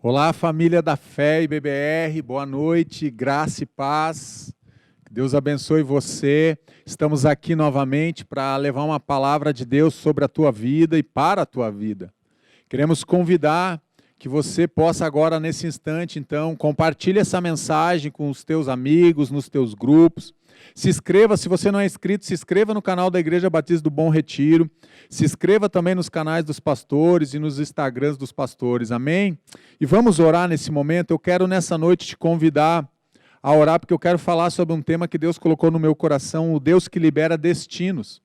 Olá, família da Fé e BBR, boa noite, graça e paz. Que Deus abençoe você. Estamos aqui novamente para levar uma palavra de Deus sobre a tua vida e para a tua vida. Queremos convidar que você possa agora, nesse instante, então, compartilhe essa mensagem com os teus amigos, nos teus grupos. Se inscreva, se você não é inscrito, se inscreva no canal da Igreja Batista do Bom Retiro. Se inscreva também nos canais dos pastores e nos Instagrams dos pastores, amém? E vamos orar nesse momento. Eu quero nessa noite te convidar a orar, porque eu quero falar sobre um tema que Deus colocou no meu coração, o Deus que libera destinos.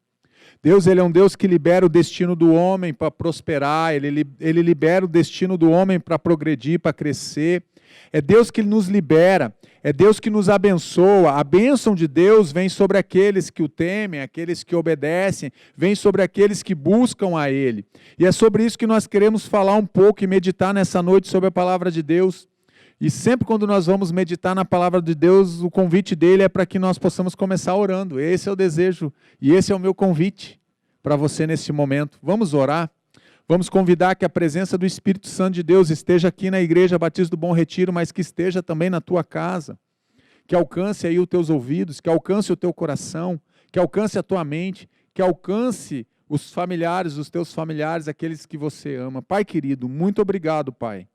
Deus, ele é um Deus que libera o destino do homem para prosperar, ele libera o destino do homem para progredir, para crescer. É Deus que nos libera, é Deus que nos abençoa. A bênção de Deus vem sobre aqueles que o temem, aqueles que obedecem, vem sobre aqueles que buscam a Ele. E é sobre isso que nós queremos falar um pouco e meditar nessa noite sobre a palavra de Deus. E sempre quando nós vamos meditar na palavra de Deus, o convite dele é para que nós possamos começar orando. Esse é o desejo e esse é o meu convite para você nesse momento. Vamos orar? Vamos convidar que a presença do Espírito Santo de Deus esteja aqui na Igreja Batista do Bom Retiro, mas que esteja também na tua casa, que alcance aí os teus ouvidos, que alcance o teu coração, que alcance a tua mente, que alcance os familiares, os teus familiares, aqueles que você ama. Pai querido, muito obrigado, Pai,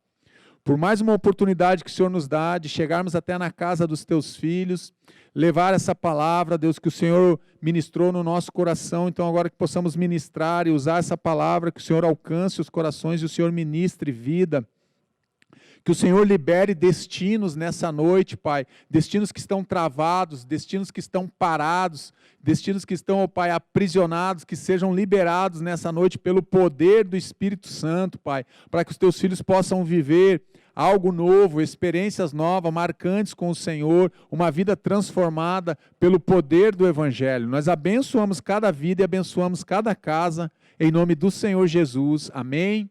por mais uma oportunidade que o Senhor nos dá de chegarmos até na casa dos teus filhos, levar essa palavra, Deus, que o Senhor ministrou no nosso coração. Então agora que possamos ministrar e usar essa palavra, que o Senhor alcance os corações e o Senhor ministre vida. Que o Senhor libere destinos nessa noite, Pai, destinos que estão travados, destinos que estão parados, destinos que estão, ó Pai, aprisionados, que sejam liberados nessa noite pelo poder do Espírito Santo, Pai, para que os teus filhos possam viver algo novo, experiências novas, marcantes com o Senhor, uma vida transformada pelo poder do Evangelho. Nós abençoamos cada vida e abençoamos cada casa, em nome do Senhor Jesus. Amém?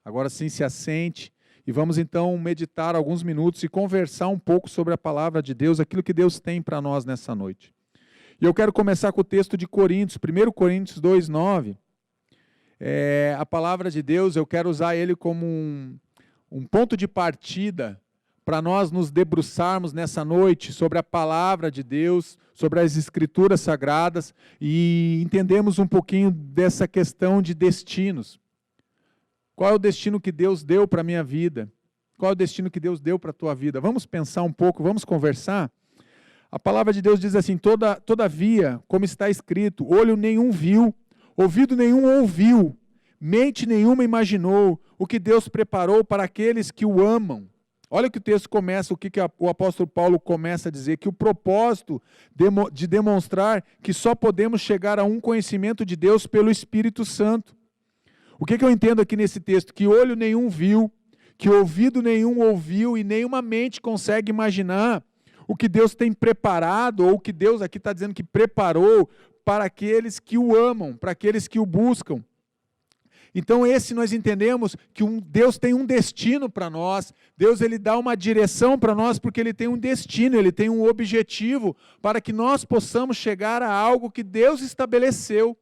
Agora sim se assente. E vamos então meditar alguns minutos e conversar um pouco sobre a palavra de Deus, aquilo que Deus tem para nós nessa noite. E eu quero começar com o texto de Coríntios, 1 Coríntios 2:9. A palavra de Deus, eu quero usar ele como um ponto de partida para nós nos debruçarmos nessa noite sobre a palavra de Deus, sobre as Escrituras Sagradas e entendermos um pouquinho dessa questão de destinos. Qual é o destino que Deus deu para a minha vida? Qual é o destino que Deus deu para a tua vida? Vamos pensar um pouco, vamos conversar? A palavra de Deus diz assim, todavia, como está escrito, olho nenhum viu, ouvido nenhum ouviu, mente nenhuma imaginou o que Deus preparou para aqueles que o amam. Olha que o texto começa, o que o apóstolo Paulo começa a dizer, que o propósito de demonstrar que só podemos chegar a um conhecimento de Deus pelo Espírito Santo. O que eu entendo aqui nesse texto? Que olho nenhum viu, que ouvido nenhum ouviu e nenhuma mente consegue imaginar o que Deus tem preparado, ou o que Deus aqui está dizendo que preparou para aqueles que o amam, para aqueles que o buscam. Então nós entendemos que Deus tem um destino para nós, Deus ele dá uma direção para nós porque ele tem um destino, ele tem um objetivo para que nós possamos chegar a algo que Deus estabeleceu.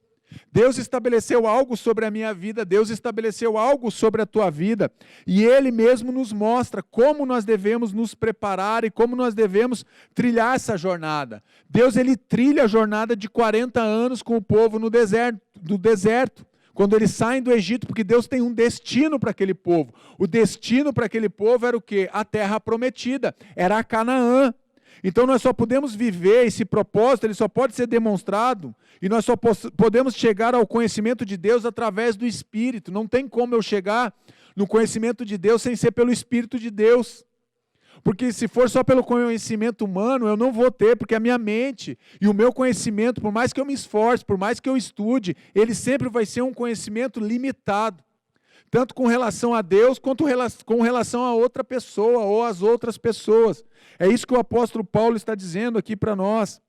Deus estabeleceu algo sobre a minha vida, Deus estabeleceu algo sobre a tua vida, e Ele mesmo nos mostra como nós devemos nos preparar e como nós devemos trilhar essa jornada. Deus ele trilha a jornada de 40 anos com o povo no deserto, quando eles saem do Egito, porque Deus tem um destino para aquele povo. O destino para aquele povo era o quê? A terra prometida, era a Canaã. Então nós só podemos viver esse propósito, ele só pode ser demonstrado, e nós só podemos chegar ao conhecimento de Deus através do Espírito. Não tem como eu chegar no conhecimento de Deus sem ser pelo Espírito de Deus. Porque se for só pelo conhecimento humano, eu não vou ter, porque a minha mente e o meu conhecimento, por mais que eu me esforce, por mais que eu estude, ele sempre vai ser um conhecimento limitado. Tanto com relação a Deus, quanto com relação a outra pessoa ou às outras pessoas. É isso que o apóstolo Paulo está dizendo aqui para nós.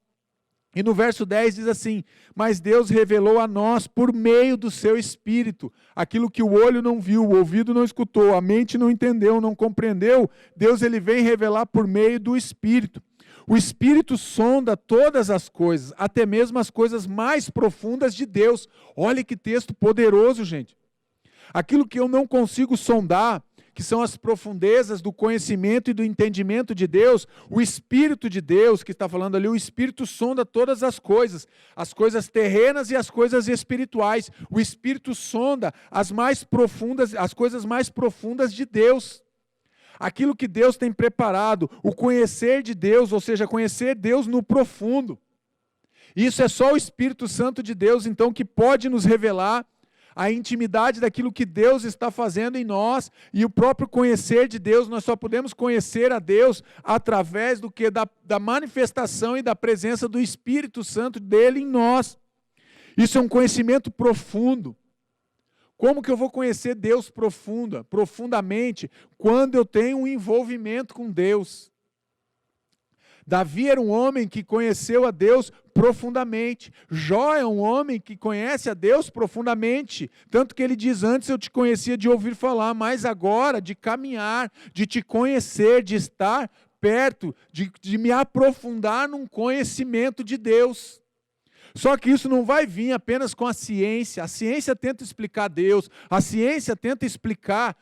E no verso 10 diz assim, mas Deus revelou a nós por meio do seu Espírito, aquilo que o olho não viu, o ouvido não escutou, a mente não entendeu, não compreendeu, Deus ele vem revelar por meio do Espírito. O Espírito sonda todas as coisas, até mesmo as coisas mais profundas de Deus. Olha que texto poderoso, gente. Aquilo que eu não consigo sondar, que são as profundezas do conhecimento e do entendimento de Deus, o Espírito de Deus, que está falando ali, o Espírito sonda todas as coisas terrenas e as coisas espirituais. O Espírito sonda as coisas mais profundas de Deus. Aquilo que Deus tem preparado, o conhecer de Deus, ou seja, conhecer Deus no profundo. Isso é só o Espírito Santo de Deus, então, que pode nos revelar a intimidade daquilo que Deus está fazendo em nós, e o próprio conhecer de Deus. Nós só podemos conhecer a Deus através da manifestação e da presença do Espírito Santo dele em nós. Isso é um conhecimento profundo. Como que eu vou conhecer Deus profundamente? Quando eu tenho um envolvimento com Deus. Davi era um homem que conheceu a Deus profundamente. Jó é um homem que conhece a Deus profundamente. Tanto que ele diz, antes eu te conhecia de ouvir falar, mas agora de caminhar, de te conhecer, de estar perto, de me aprofundar num conhecimento de Deus. Só que isso não vai vir apenas com a ciência. A ciência tenta explicar Deus, a ciência tenta explicar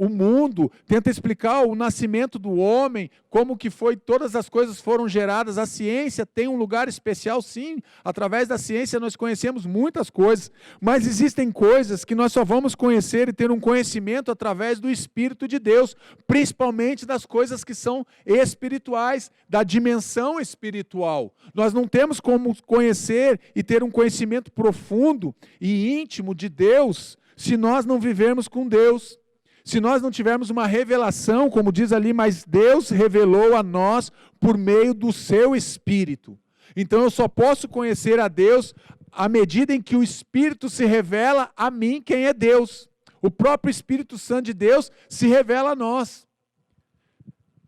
o mundo, tenta explicar o nascimento do homem, como que foi, todas as coisas foram geradas. A ciência tem um lugar especial, sim. Através da ciência nós conhecemos muitas coisas, mas existem coisas que nós só vamos conhecer e ter um conhecimento através do Espírito de Deus, principalmente das coisas que são espirituais, da dimensão espiritual. Nós não temos como conhecer e ter um conhecimento profundo e íntimo de Deus se nós não vivermos com Deus. Se nós não tivermos uma revelação, como diz ali, mas Deus revelou a nós por meio do seu Espírito. Então eu só posso conhecer a Deus à medida em que o Espírito se revela a mim quem é Deus. O próprio Espírito Santo de Deus se revela a nós.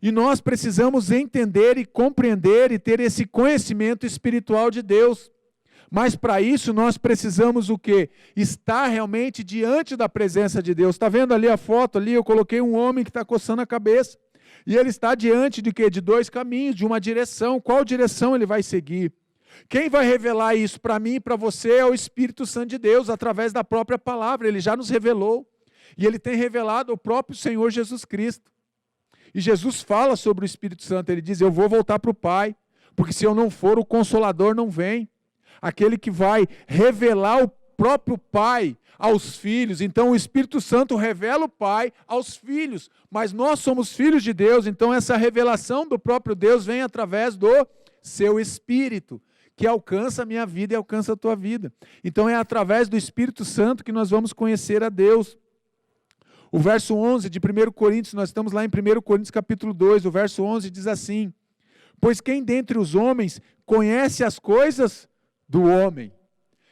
E nós precisamos entender e compreender e ter esse conhecimento espiritual de Deus. Mas para isso nós precisamos o quê? Estar realmente diante da presença de Deus. Está vendo ali a foto ali? Eu coloquei um homem que está coçando a cabeça. E ele está diante de quê? De dois caminhos, de uma direção. Qual direção ele vai seguir? Quem vai revelar isso para mim e para você é o Espírito Santo de Deus, através da própria palavra. Ele já nos revelou. E ele tem revelado o próprio Senhor Jesus Cristo. E Jesus fala sobre o Espírito Santo. Ele diz, eu vou voltar para o Pai, porque se eu não for, o Consolador não vem. Aquele que vai revelar o próprio Pai aos filhos. Então o Espírito Santo revela o Pai aos filhos, mas nós somos filhos de Deus, então essa revelação do próprio Deus vem através do seu Espírito, que alcança a minha vida e alcança a tua vida. Então é através do Espírito Santo que nós vamos conhecer a Deus. O verso 11 de 1 Coríntios, nós estamos lá em 1 Coríntios capítulo 2, o verso 11 diz assim, pois quem dentre os homens conhece as coisas do homem?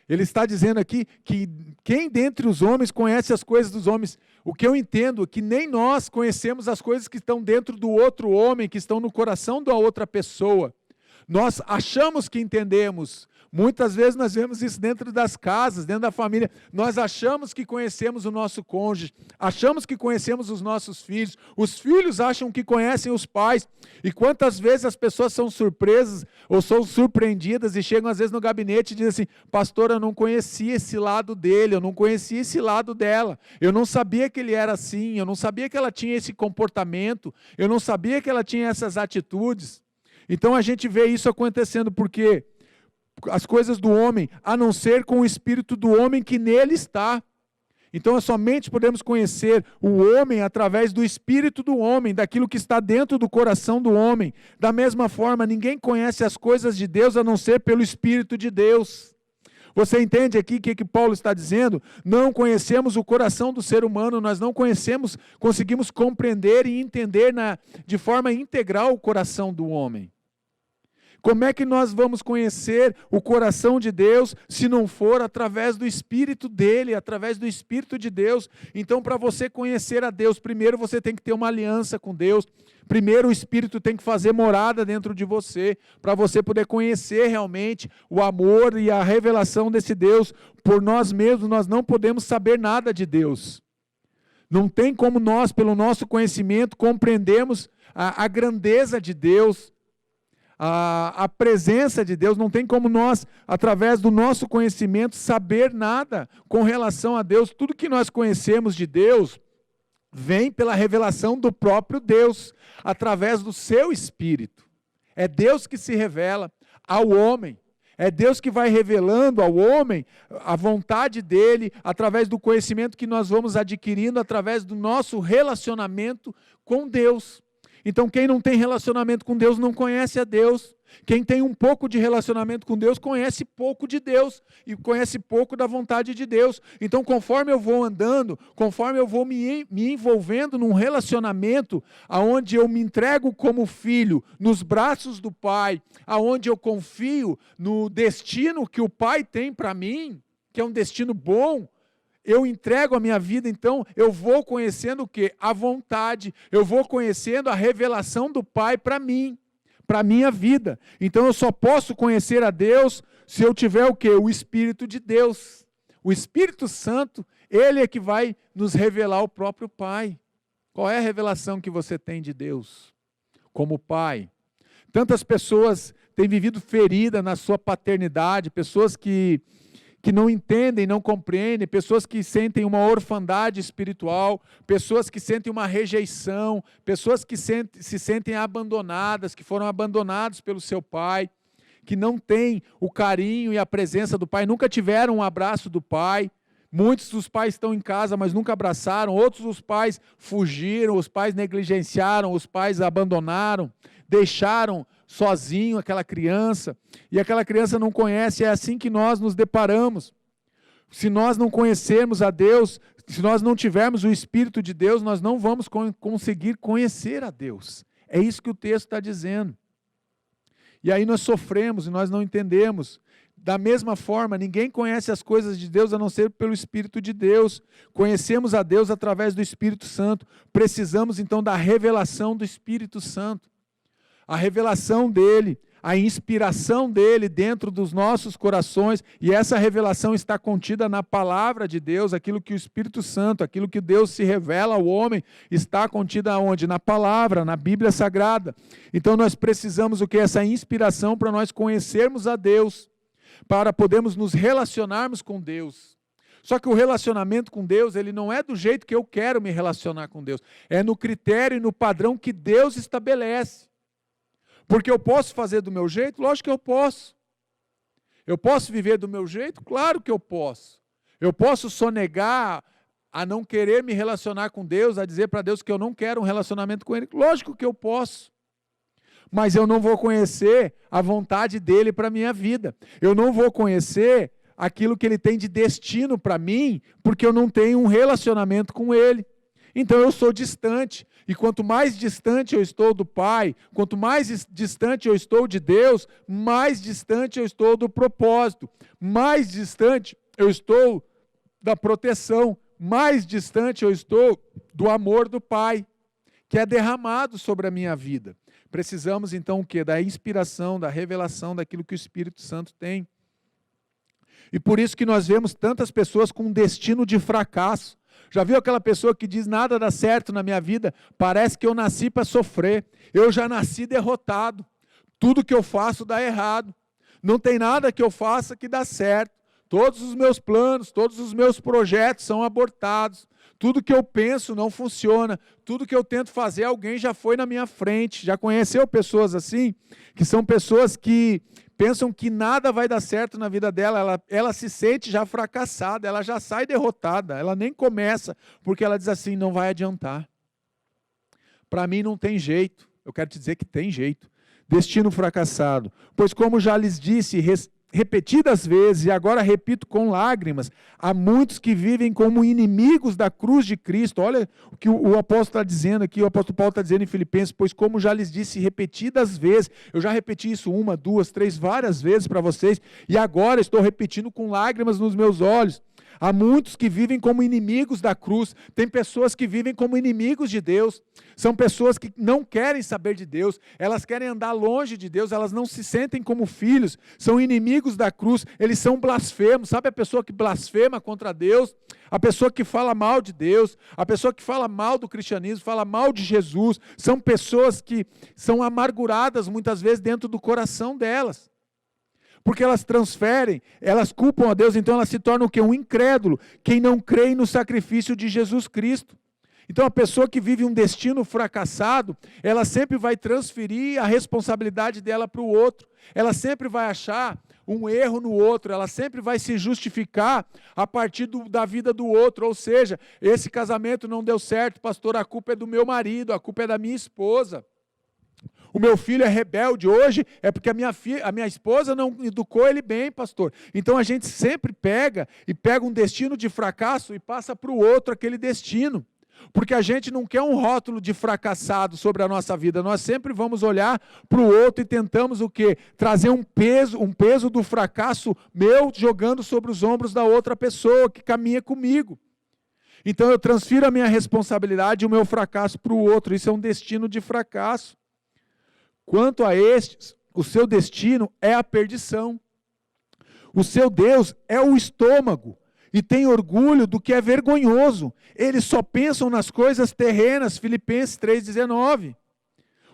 Ele está dizendo aqui que quem dentre os homens conhece as coisas dos homens? O que eu entendo é que nem nós conhecemos as coisas que estão dentro do outro homem, que estão no coração da outra pessoa. Nós achamos que entendemos. Muitas vezes nós vemos isso dentro das casas, dentro da família. Nós achamos que conhecemos o nosso cônjuge, achamos que conhecemos os nossos filhos. Os filhos acham que conhecem os pais. E quantas vezes as pessoas são surpresas ou são surpreendidas e chegam às vezes no gabinete e dizem assim, pastor, eu não conhecia esse lado dele, eu não conhecia esse lado dela. Eu não sabia que ele era assim, eu não sabia que ela tinha esse comportamento, eu não sabia que ela tinha essas atitudes. Então a gente vê isso acontecendo porque as coisas do homem, a não ser com o espírito do homem que nele está. Então somente podemos conhecer o homem através do espírito do homem, daquilo que está dentro do coração do homem. Da mesma forma, ninguém conhece as coisas de Deus a não ser pelo Espírito de Deus. Você entende aqui o que Paulo está dizendo? Não conhecemos o coração do ser humano, nós não conseguimos compreender e entender de forma integral o coração do homem. Como é que nós vamos conhecer o coração de Deus se não for através do Espírito dele, através do Espírito de Deus? Então, para você conhecer a Deus, primeiro você tem que ter uma aliança com Deus. Primeiro o Espírito tem que fazer morada dentro de você, para você poder conhecer realmente o amor e a revelação desse Deus. Por nós mesmos, nós não podemos saber nada de Deus. Não tem como nós, pelo nosso conhecimento, compreendermos a grandeza de Deus, a presença de Deus, não tem como nós, através do nosso conhecimento, saber nada com relação a Deus. Tudo que nós conhecemos de Deus vem pela revelação do próprio Deus, através do seu Espírito. É Deus que se revela ao homem. É Deus que vai revelando ao homem a vontade dele, através do conhecimento que nós vamos adquirindo, através do nosso relacionamento com Deus. Então, quem não tem relacionamento com Deus não conhece a Deus. Quem tem um pouco de relacionamento com Deus conhece pouco de Deus e conhece pouco da vontade de Deus. Então, conforme eu vou andando, conforme eu vou me envolvendo num relacionamento aonde eu me entrego como filho nos braços do Pai, aonde eu confio no destino que o Pai tem para mim, que é um destino bom, eu entrego a minha vida, então eu vou conhecendo o quê? A vontade, eu vou conhecendo a revelação do Pai para mim, para a minha vida. Então eu só posso conhecer a Deus se eu tiver o quê? O Espírito de Deus. O Espírito Santo, Ele é que vai nos revelar o próprio Pai. Qual é a revelação que você tem de Deus como Pai? Tantas pessoas têm vivido ferida na sua paternidade, pessoas que não entendem, não compreendem, pessoas que sentem uma orfandade espiritual, pessoas que sentem uma rejeição, pessoas que se sentem abandonadas, que foram abandonados pelo seu pai, que não têm o carinho e a presença do pai, nunca tiveram um abraço do pai. Muitos dos pais estão em casa, mas nunca abraçaram, outros dos pais fugiram, os pais negligenciaram, os pais abandonaram, deixaram sozinho aquela criança, e aquela criança não conhece. É assim que nós nos deparamos. Se nós não conhecermos a Deus, se nós não tivermos o Espírito de Deus, nós não vamos conseguir conhecer a Deus. É isso que o texto está dizendo. E aí nós sofremos e nós não entendemos. Da mesma forma, ninguém conhece as coisas de Deus a não ser pelo Espírito de Deus. Conhecemos a Deus através do Espírito Santo. Precisamos então da revelação do Espírito Santo. A revelação dele, a inspiração dele dentro dos nossos corações, e essa revelação está contida na palavra de Deus, aquilo que o Espírito Santo, aquilo que Deus se revela ao homem, está contida onde? Na palavra, na Bíblia Sagrada. Então nós precisamos o que? Essa inspiração para nós conhecermos a Deus, para podermos nos relacionarmos com Deus. Só que o relacionamento com Deus, ele não é do jeito que eu quero me relacionar com Deus, é no critério e no padrão que Deus estabelece. Porque eu posso fazer do meu jeito? Lógico que eu posso. Eu posso viver do meu jeito? Claro que eu posso. Eu posso sonegar a não querer me relacionar com Deus, a dizer para Deus que eu não quero um relacionamento com Ele? Lógico que eu posso. Mas eu não vou conhecer a vontade dEle para a minha vida. Eu não vou conhecer aquilo que Ele tem de destino para mim, porque eu não tenho um relacionamento com Ele. Então eu sou distante, e quanto mais distante eu estou do Pai, quanto mais distante eu estou de Deus, mais distante eu estou do propósito, mais distante eu estou da proteção, mais distante eu estou do amor do Pai, que é derramado sobre a minha vida. Precisamos então o quê? Da inspiração, da revelação daquilo que o Espírito Santo tem. E por isso que nós vemos tantas pessoas com um destino de fracasso. Já viu aquela pessoa que diz, nada dá certo na minha vida, parece que eu nasci para sofrer, eu já nasci derrotado, tudo que eu faço dá errado, não tem nada que eu faça que dá certo, todos os meus planos, todos os meus projetos são abortados, tudo que eu penso não funciona, tudo que eu tento fazer, alguém já foi na minha frente. Já conheceu pessoas assim? Que são pessoas que pensam que nada vai dar certo na vida dela, ela se sente já fracassada, ela já sai derrotada, ela nem começa, porque ela diz assim, não vai adiantar. Para mim não tem jeito, eu quero te dizer que tem jeito. Destino fracassado, pois como já lhes disse repetidas vezes, e agora repito com lágrimas, há muitos que vivem como inimigos da cruz de Cristo. Olha o que o apóstolo está dizendo aqui, o apóstolo Paulo está dizendo em Filipenses, pois como já lhes disse repetidas vezes, eu já repeti isso 1, 2, 3, várias vezes para vocês, e agora estou repetindo com lágrimas nos meus olhos, Há muitos que vivem como inimigos da cruz. Tem pessoas que vivem como inimigos de Deus. São pessoas que não querem saber de Deus. Elas querem andar longe de Deus. Elas não se sentem como filhos. São inimigos da cruz. Eles são blasfemos. Sabe a pessoa que blasfema contra Deus? A pessoa que fala mal de Deus, a pessoa que fala mal do cristianismo, fala mal de Jesus, são pessoas que são amarguradas muitas vezes dentro do coração delas. Porque elas transferem, elas culpam a Deus, então elas se tornam o quê? Um incrédulo, quem não crê no sacrifício de Jesus Cristo. Então a pessoa que vive um destino fracassado, ela sempre vai transferir a responsabilidade dela para o outro. Ela sempre vai achar um erro no outro, ela sempre vai se justificar a partir da vida do outro, ou seja, esse casamento não deu certo, pastor, a culpa é do meu marido, a culpa é da minha esposa. O meu filho é rebelde hoje, é porque a minha esposa não educou ele bem, pastor. Então a gente sempre pega um destino de fracasso e passa para o outro aquele destino. Porque a gente não quer um rótulo de fracassado sobre a nossa vida, nós sempre vamos olhar para o outro e tentamos o quê? Trazer um peso do fracasso meu jogando sobre os ombros da outra pessoa que caminha comigo. Então eu transfiro a minha responsabilidade e o meu fracasso para o outro, isso é um destino de fracasso. Quanto a estes, o seu destino é a perdição. O seu Deus é o estômago. E tem orgulho do que é vergonhoso. Eles só pensam nas coisas terrenas, Filipenses 3,19.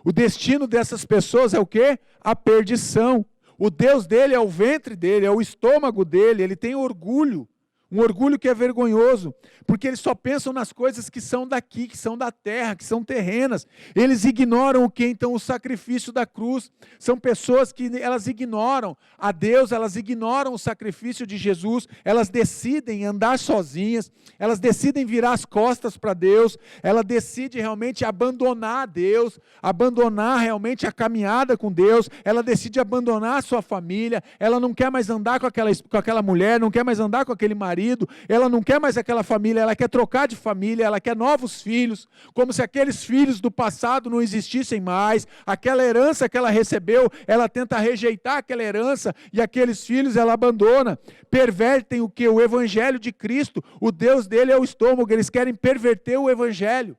O destino dessas pessoas é o quê? A perdição. O Deus dele é o ventre dele, é o estômago dele, ele tem orgulho. Um orgulho que é vergonhoso, porque eles só pensam nas coisas que são daqui, que são da terra, que são terrenas. Eles ignoram o que? Então, o sacrifício da cruz. São pessoas que elas ignoram a Deus, elas ignoram o sacrifício de Jesus, elas decidem andar sozinhas, elas decidem virar as costas para Deus, ela decide realmente abandonar a Deus, abandonar realmente a caminhada com Deus, ela decide abandonar a sua família, ela não quer mais andar com aquela mulher, não quer mais andar com aquele marido, ela não quer mais aquela família, ela quer trocar de família, ela quer novos filhos, como se aqueles filhos do passado não existissem mais, aquela herança que ela recebeu, ela tenta rejeitar aquela herança, e aqueles filhos ela abandona, pervertem o que? O evangelho de Cristo, o Deus dele é o estômago, eles querem perverter o evangelho.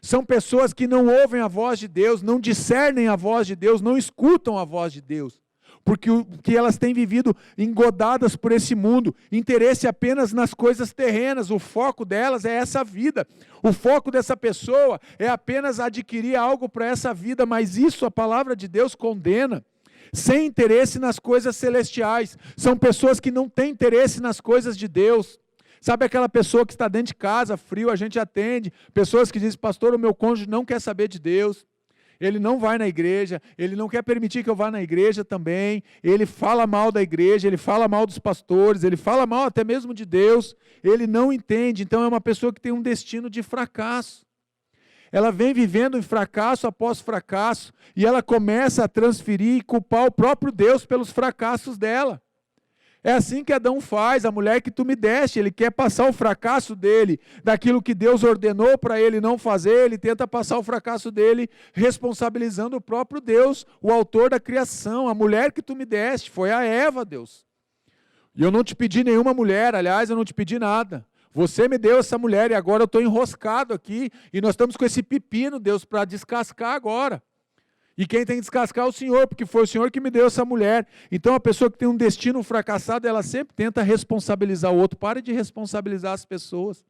São pessoas que não ouvem a voz de Deus, não discernem a voz de Deus, não escutam a voz de Deus. Porque elas têm vivido engodadas por esse mundo, interesse apenas nas coisas terrenas, o foco delas é essa vida, o foco dessa pessoa é apenas adquirir algo para essa vida, mas isso a palavra de Deus condena, sem interesse nas coisas celestiais, são pessoas que não têm interesse nas coisas de Deus. Sabe aquela pessoa que está dentro de casa, frio, a gente atende, pessoas que dizem, pastor, o meu cônjuge não quer saber de Deus, ele não vai na igreja, ele não quer permitir que eu vá na igreja também, ele fala mal da igreja, ele fala mal dos pastores, ele fala mal até mesmo de Deus, ele não entende, então é uma pessoa que tem um destino de fracasso. Ela vem vivendo em fracasso após fracasso, e ela começa a transferir e culpar o próprio Deus pelos fracassos dela. É assim que Adão faz, a mulher que tu me deste, ele quer passar o fracasso dele, daquilo que Deus ordenou para ele não fazer, ele tenta passar o fracasso dele, responsabilizando o próprio Deus, o autor da criação. A mulher que tu me deste, foi a Eva, Deus. E eu não te pedi nenhuma mulher, aliás, eu não te pedi nada. Você me deu essa mulher e agora eu estou enroscado aqui, e nós estamos com esse pepino, Deus, para descascar agora. E quem tem que descascar é o Senhor, porque foi o Senhor que me deu essa mulher. Então a pessoa que tem um destino fracassado, ela sempre tenta responsabilizar o outro. Pare de responsabilizar as pessoas.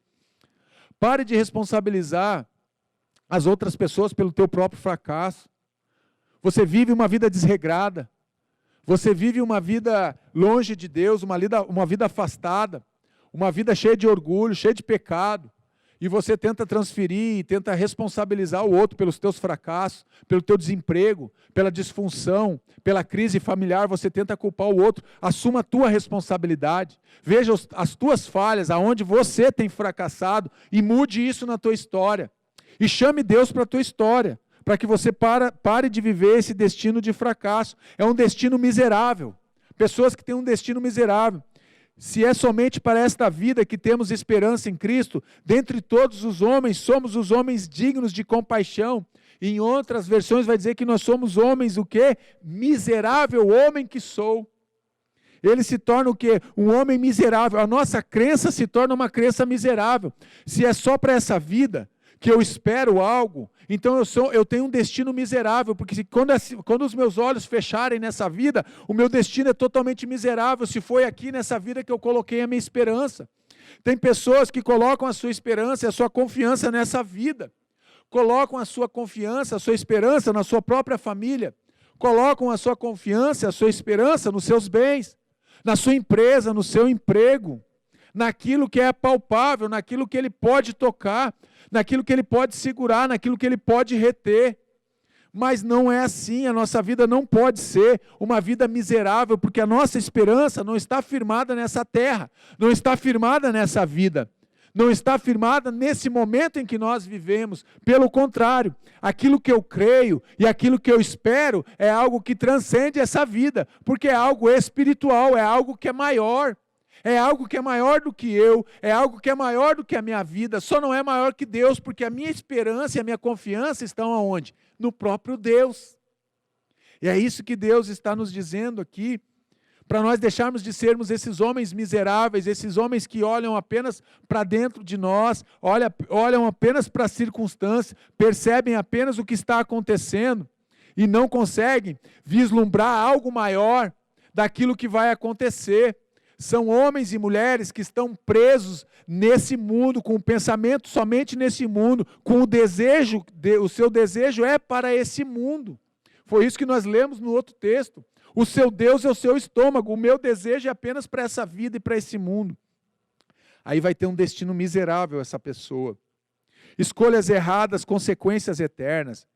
Pare de responsabilizar as outras pessoas pelo teu próprio fracasso. Você vive uma vida desregrada. Você vive uma vida longe de Deus, uma vida afastada. Uma vida cheia de orgulho, cheia de pecado. E você tenta transferir, tenta responsabilizar o outro pelos teus fracassos, pelo teu desemprego, pela disfunção, pela crise familiar, você tenta culpar o outro. Assuma a tua responsabilidade. Veja as tuas falhas, aonde você tem fracassado, e mude isso na tua história. E chame Deus para a tua história, para que você pare de viver esse destino de fracasso. É um destino miserável. Pessoas que têm um destino miserável. Se é somente para esta vida que temos esperança em Cristo, dentre todos os homens, somos os homens dignos de compaixão. E em outras versões vai dizer que nós somos homens o quê? Miserável homem que sou. Ele se torna o quê? Um homem miserável. A nossa crença se torna uma crença miserável. Se é só para essa vida que eu espero algo, então eu tenho um destino miserável, porque quando os meus olhos fecharem nessa vida, o meu destino é totalmente miserável, se foi aqui nessa vida que eu coloquei a minha esperança. Tem pessoas que colocam a sua esperança e a sua confiança nessa vida, colocam a sua confiança, a sua esperança na sua própria família, colocam a sua confiança, a sua esperança nos seus bens, na sua empresa, no seu emprego, naquilo que é palpável, naquilo que ele pode tocar, naquilo que ele pode segurar, naquilo que ele pode reter. Mas não é assim, a nossa vida não pode ser uma vida miserável, porque a nossa esperança não está firmada nessa terra, não está firmada nessa vida, não está firmada nesse momento em que nós vivemos. Pelo contrário, aquilo que eu creio e aquilo que eu espero é algo que transcende essa vida, porque é algo espiritual, é algo que é maior. É algo que é maior do que eu, é algo que é maior do que a minha vida, só não é maior que Deus, porque a minha esperança e a minha confiança estão aonde? No próprio Deus. E é isso que Deus está nos dizendo aqui, para nós deixarmos de sermos esses homens miseráveis, esses homens que olham apenas para dentro de nós, olham apenas para as circunstâncias, percebem apenas o que está acontecendo e não conseguem vislumbrar algo maior daquilo que vai acontecer. São homens e mulheres que estão presos nesse mundo, com o pensamento somente nesse mundo, com o desejo, o seu desejo é para esse mundo. Foi isso que nós lemos no outro texto. O seu Deus é o seu estômago, o meu desejo é apenas para essa vida e para esse mundo. Aí vai ter um destino miserável essa pessoa. Escolhas erradas, consequências eternas.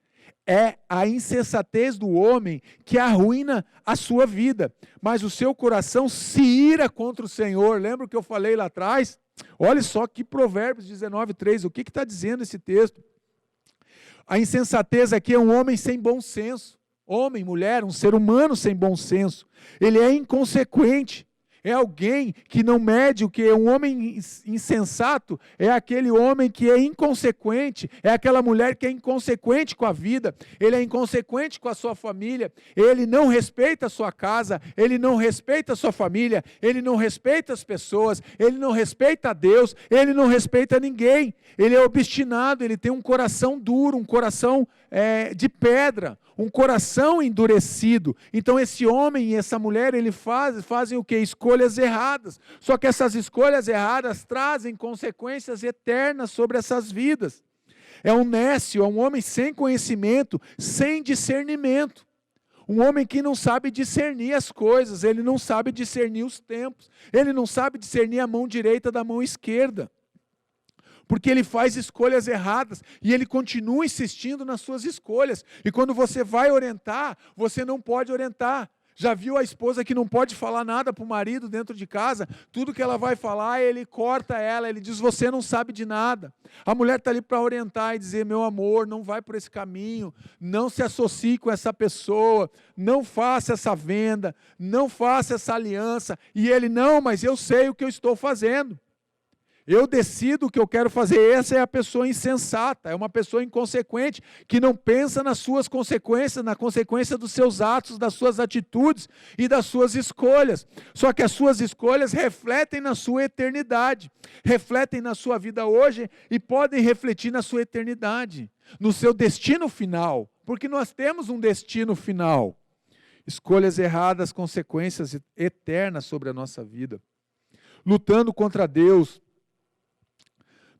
É a insensatez do homem que arruína a sua vida, mas o seu coração se ira contra o Senhor. Lembra o que eu falei lá atrás? Olha só que Provérbios 19:3, o que está dizendo esse texto? A insensatez aqui é um homem sem bom senso. Homem, mulher, um ser humano sem bom senso. Ele é inconsequente. É alguém que não mede o que é um homem insensato, é aquele homem que é inconsequente, é aquela mulher que é inconsequente com a vida, ele é inconsequente com a sua família, ele não respeita a sua casa, ele não respeita a sua família, ele não respeita as pessoas, ele não respeita a Deus, ele não respeita ninguém, ele é obstinado, ele tem um coração duro, um coração de pedra, um coração endurecido. Então esse homem e essa mulher, fazem o que? Escolhas erradas. Só que essas escolhas erradas trazem consequências eternas sobre essas vidas. É um nécio, é um homem sem conhecimento, sem discernimento. Um homem que não sabe discernir as coisas, ele não sabe discernir os tempos, ele não sabe discernir a mão direita da mão esquerda. Porque ele faz escolhas erradas e ele continua insistindo nas suas escolhas. E quando você vai orientar, você não pode orientar. Já viu a esposa que não pode falar nada para o marido dentro de casa? Tudo que ela vai falar, ele corta ela, ele diz, você não sabe de nada. A mulher está ali para orientar e dizer, meu amor, não vai por esse caminho, não se associe com essa pessoa, não faça essa venda, não faça essa aliança. E ele, não, mas eu sei o que eu estou fazendo. Eu decido o que eu quero fazer. Essa é a pessoa insensata, é uma pessoa inconsequente, que não pensa nas suas consequências, na consequência dos seus atos, das suas atitudes e das suas escolhas. Só que as suas escolhas refletem na sua eternidade, refletem na sua vida hoje e podem refletir na sua eternidade, no seu destino final, porque nós temos um destino final. Escolhas erradas, consequências eternas sobre a nossa vida. Lutando contra Deus.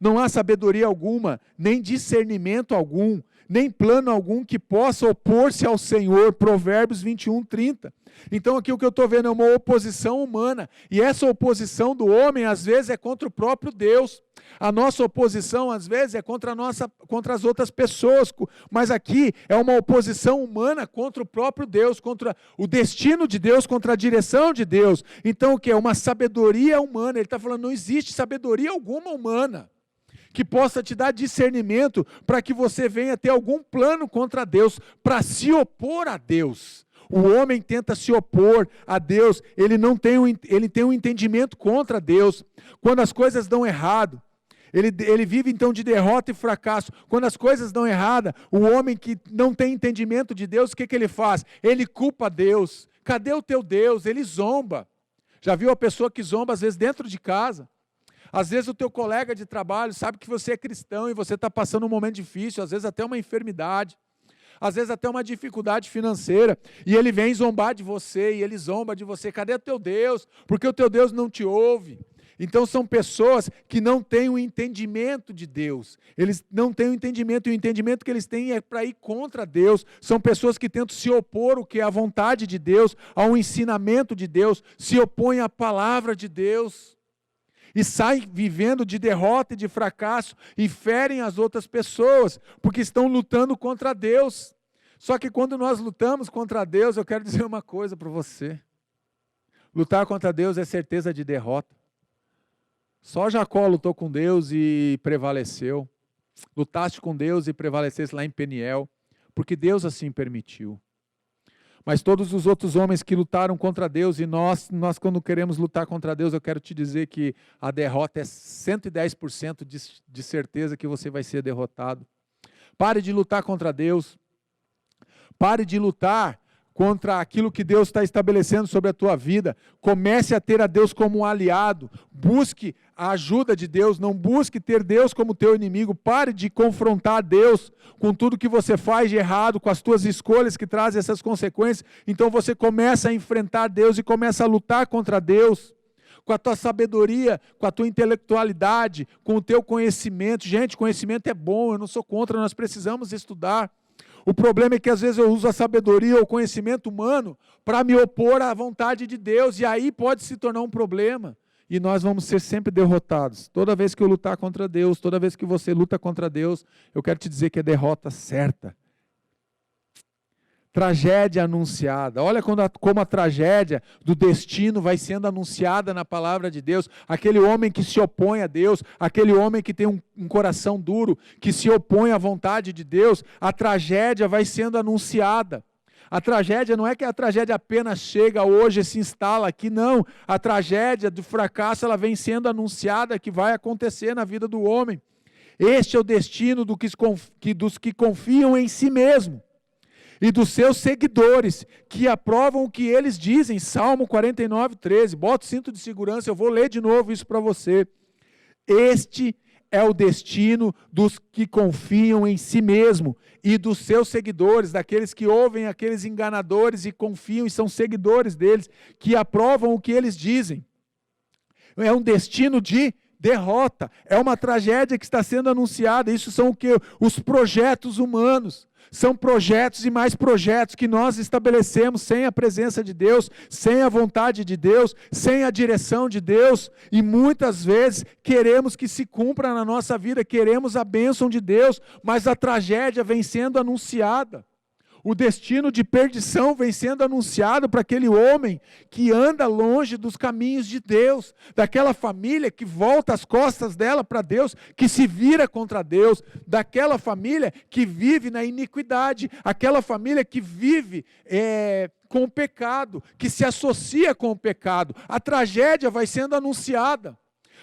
Não há sabedoria alguma, nem discernimento algum, nem plano algum que possa opor-se ao Senhor. Provérbios 21:30. Então aqui o que eu estou vendo é uma oposição humana, e essa oposição do homem às vezes é contra o próprio Deus. A nossa oposição às vezes é contra as outras pessoas, mas aqui é uma oposição humana contra o próprio Deus, contra o destino de Deus, contra a direção de Deus. Então o que é? Uma sabedoria humana. Ele está falando, não existe sabedoria alguma humana que possa te dar discernimento para que você venha ter algum plano contra Deus, para se opor a Deus. O homem tenta se opor a Deus, ele tem um entendimento contra Deus. Quando as coisas dão errado, ele vive então de derrota e fracasso. Quando as coisas dão errada, o homem que não tem entendimento de Deus, o que ele faz? Ele culpa Deus. Cadê o teu Deus? Ele zomba. Já viu a pessoa que zomba, às vezes, dentro de casa? Às vezes o teu colega de trabalho sabe que você é cristão e você está passando um momento difícil, às vezes até uma enfermidade, às vezes até uma dificuldade financeira, e ele vem zombar de você, e ele zomba de você. Cadê o teu Deus? Porque o teu Deus não te ouve. Então são pessoas que não têm o entendimento de Deus, eles não têm o entendimento, e o entendimento que eles têm é para ir contra Deus. São pessoas que tentam se opor ao que é a vontade de Deus, ao ensinamento de Deus, se opõem à palavra de Deus, e saem vivendo de derrota e de fracasso, e ferem as outras pessoas, porque estão lutando contra Deus. Só que quando nós lutamos contra Deus, eu quero dizer uma coisa para você: lutar contra Deus é certeza de derrota. Só Jacó lutou com Deus e prevaleceu. Lutaste com Deus e prevaleceste lá em Peniel, porque Deus assim permitiu. Mas todos os outros homens que lutaram contra Deus, e nós quando queremos lutar contra Deus, eu quero te dizer que a derrota é 110% de certeza que você vai ser derrotado. Pare de lutar contra Deus. Pare de lutar contra aquilo que Deus está estabelecendo sobre a tua vida. Comece a ter a Deus como um aliado. Busque a ajuda de Deus, não busque ter Deus como teu inimigo. Pare de confrontar Deus com tudo que você faz de errado, com as tuas escolhas que trazem essas consequências. Então você começa a enfrentar Deus e começa a lutar contra Deus, com a tua sabedoria, com a tua intelectualidade, com o teu conhecimento. Gente, conhecimento é bom, eu não sou contra, nós precisamos estudar. O problema é que às vezes eu uso a sabedoria ou o conhecimento humano para me opor à vontade de Deus, e aí pode se tornar um problema, e nós vamos ser sempre derrotados. Toda vez que eu lutar contra Deus, toda vez que você luta contra Deus, eu quero te dizer que é derrota certa. Tragédia anunciada. Olha como a tragédia do destino vai sendo anunciada na palavra de Deus. Aquele homem que se opõe a Deus, aquele homem que tem um coração duro, que se opõe à vontade de Deus, a tragédia vai sendo anunciada. A tragédia não é que a tragédia apenas chega hoje e se instala aqui, não. A tragédia do fracasso, ela vem sendo anunciada, que vai acontecer na vida do homem. Este é o destino dos que confiam em si mesmo e dos seus seguidores, que aprovam o que eles dizem. Salmo 49, 13. Bota o cinto de segurança, eu vou ler de novo isso para você. Este é o destino dos que confiam em si mesmo e dos seus seguidores, daqueles que ouvem aqueles enganadores e confiam e são seguidores deles, que aprovam o que eles dizem. É um destino de derrota, é uma tragédia que está sendo anunciada. Isso são o quê? Os projetos humanos. São projetos e mais projetos que nós estabelecemos sem a presença de Deus, sem a vontade de Deus, sem a direção de Deus, e muitas vezes queremos que se cumpra na nossa vida, queremos a bênção de Deus, mas a tragédia vem sendo anunciada. O destino de perdição vem sendo anunciado para aquele homem que anda longe dos caminhos de Deus, daquela família que volta as costas dela para Deus, que se vira contra Deus, daquela família que vive na iniquidade, aquela família que vive com o pecado, que se associa com o pecado. A tragédia vai sendo anunciada.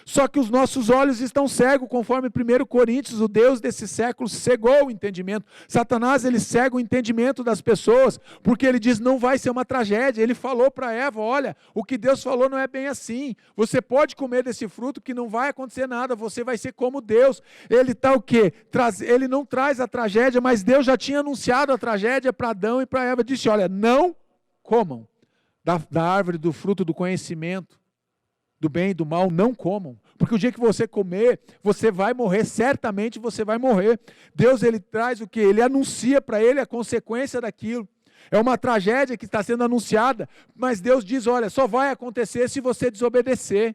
Só que os nossos olhos estão cegos, conforme 1 Coríntios, o Deus desse século cegou o entendimento. Satanás, ele cega o entendimento das pessoas, porque ele diz, não vai ser uma tragédia. Ele falou para Eva, olha, o que Deus falou não é bem assim. Você pode comer desse fruto que não vai acontecer nada, você vai ser como Deus. Ele está o quê? Ele não traz a tragédia, mas Deus já tinha anunciado a tragédia para Adão e para Eva. Disse, olha, não comam da árvore do fruto do conhecimento do bem e do mal, não comam, porque o dia que você comer, você vai morrer, certamente você vai morrer. Deus, ele traz o que? Ele anuncia para ele a consequência daquilo. É uma tragédia que está sendo anunciada, mas Deus diz, olha, só vai acontecer se você desobedecer.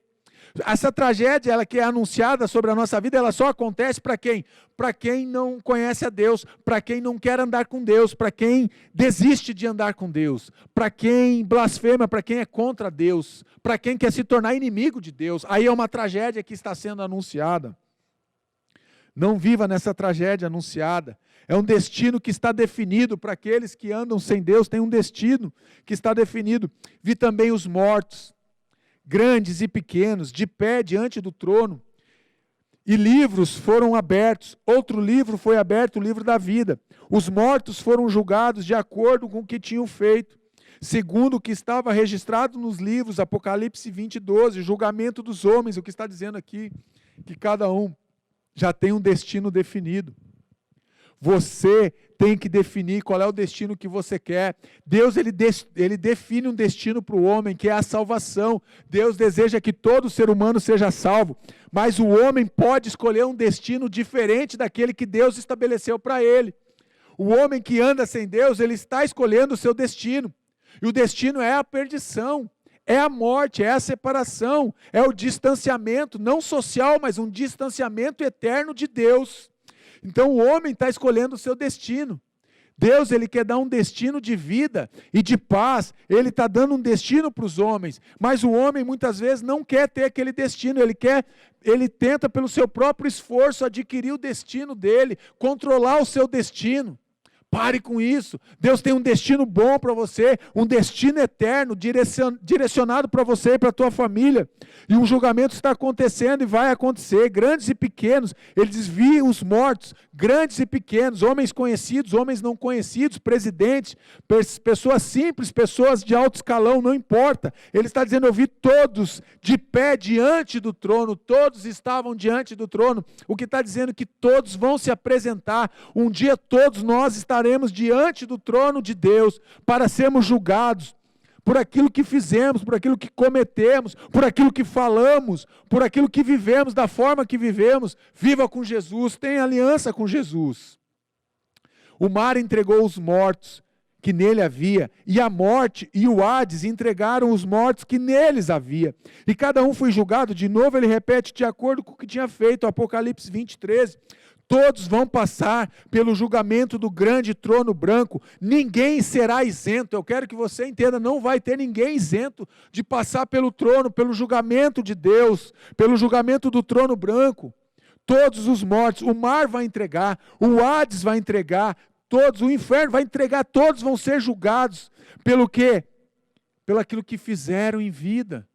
Essa tragédia, ela que é anunciada sobre a nossa vida, ela só acontece para quem? Para quem não conhece a Deus, para quem não quer andar com Deus, para quem desiste de andar com Deus, para quem blasfema, para quem é contra Deus, para quem quer se tornar inimigo de Deus. Aí é uma tragédia que está sendo anunciada. Não viva nessa tragédia anunciada. É um destino que está definido para aqueles que andam sem Deus, tem um destino que está definido. Vi também os mortos, grandes e pequenos, de pé diante do trono, e livros foram abertos. Outro livro foi aberto, o livro da vida. Os mortos foram julgados de acordo com o que tinham feito. segundo o que estava registrado nos livros, Apocalipse 20:12, julgamento dos homens, o que está dizendo aqui, que cada um já tem um destino definido. Você tem que definir qual é o destino que você quer. Deus ele define um destino para o homem, que é a salvação. Deus deseja que todo ser humano seja salvo, mas o homem pode escolher um destino diferente daquele que Deus estabeleceu para ele. O homem que anda sem Deus, ele está escolhendo o seu destino, e o destino é a perdição, é a morte, é a separação, é o distanciamento, não social, mas um distanciamento eterno de Deus. Então o homem está escolhendo o seu destino. Deus ele quer dar um destino de vida e de paz, ele está dando um destino para os homens, mas o homem muitas vezes não quer ter aquele destino, ele tenta pelo seu próprio esforço adquirir o destino dele, controlar o seu destino. Pare com isso. Deus tem um destino bom para você, um destino eterno, direcionado para você e para a tua família. E um julgamento está acontecendo e vai acontecer, grandes e pequenos. Ele desvia os mortos, grandes e pequenos, homens conhecidos, homens não conhecidos, presidentes, pessoas simples, pessoas de alto escalão, não importa. Ele está dizendo, eu vi todos de pé diante do trono, todos estavam diante do trono. O que está dizendo que todos vão se apresentar. Um dia todos nós estaremos diante do trono de Deus para sermos julgados por aquilo que fizemos, por aquilo que cometemos, por aquilo que falamos, por aquilo que vivemos, da forma que vivemos. Viva com Jesus, tenha aliança com Jesus. O mar entregou os mortos que nele havia, e a morte e o Hades entregaram os mortos que neles havia. E cada um foi julgado, de novo ele repete, de acordo com o que tinha feito, Apocalipse 20:13. Todos vão passar pelo julgamento do grande trono branco, ninguém será isento. Eu quero que você entenda, não vai ter ninguém isento de passar pelo trono, pelo julgamento de Deus, pelo julgamento do trono branco. Todos os mortos, o mar vai entregar, o Hades vai entregar, todos, o inferno vai entregar, todos vão ser julgados. Pelo quê? Pelo aquilo que fizeram em vida.